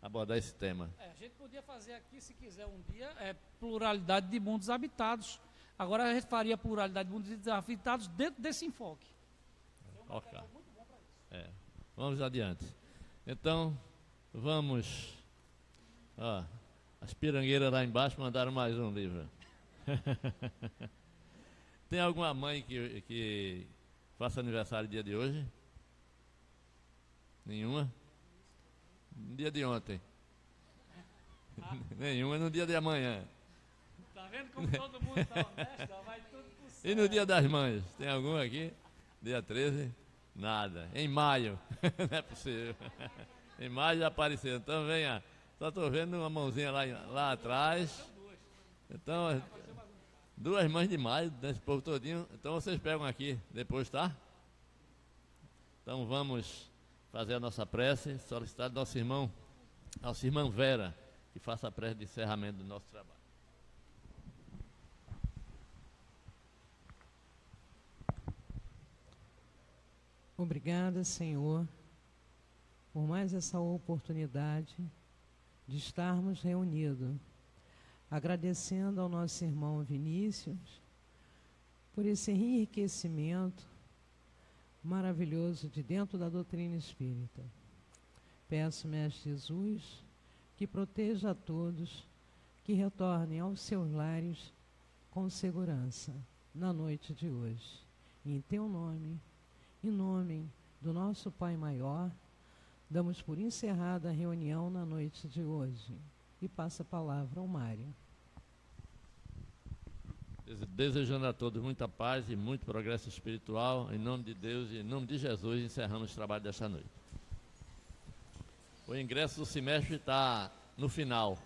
abordar esse tema. A gente podia fazer aqui, se quiser, um dia, pluralidade de mundos habitados. Agora a gente faria pluralidade de mundos habitados dentro desse enfoque. Ok. Vamos adiante. Então, vamos... Ó, as pirangueiras lá embaixo mandaram mais um livro. Tem alguma mãe que faça aniversário dia de hoje? Nenhuma? No dia de ontem? Nenhuma no dia de amanhã? Tá vendo como todo mundo está honesto? Vai tudo pro céu. E no dia das mães? Tem algum aqui? Dia 13? Nada. Em maio? Não é possível. Em maio já apareceu. Então venha. Só estou vendo uma mãozinha lá atrás. Então, 2 mães de maio, desse povo todinho. Então vocês pegam aqui depois, tá? Então vamos fazer a nossa prece, solicitar do nossa irmã Vera, que faça a prece de encerramento do nosso trabalho. Obrigada, Senhor, por mais essa oportunidade de estarmos reunidos, agradecendo ao nosso irmão Vinícius por esse enriquecimento maravilhoso de dentro da doutrina espírita. Peço, Mestre Jesus, que proteja a todos, que retornem aos seus lares com segurança na noite de hoje. Em teu nome, em nome do nosso Pai Maior, damos por encerrada a reunião na noite de hoje. E passa a palavra ao Mário. Desejando a todos muita paz e muito progresso espiritual, em nome de Deus e em nome de Jesus, encerramos o trabalho desta noite. O ingresso do semestre está no final,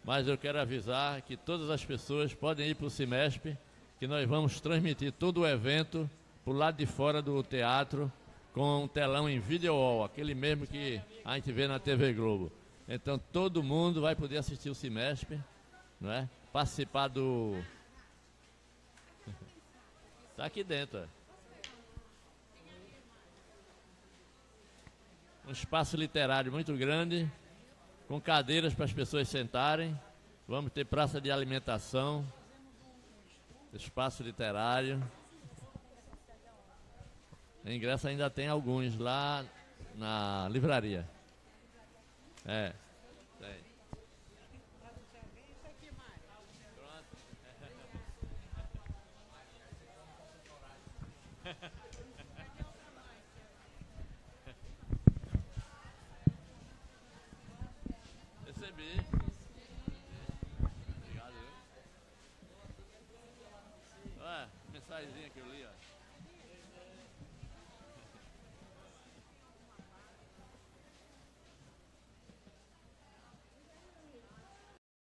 mas eu quero avisar que todas as pessoas podem ir para o semestre, que nós vamos transmitir todo o evento para o lado de fora do teatro, com um telão em video wall, aquele mesmo que a gente vê na TV Globo. Então todo mundo vai poder assistir o semestre, não é? Participar do... Está aqui dentro. Um espaço literário muito grande, com cadeiras para as pessoas sentarem. Vamos ter praça de alimentação, espaço literário. Ingresso ainda tem alguns lá na livraria.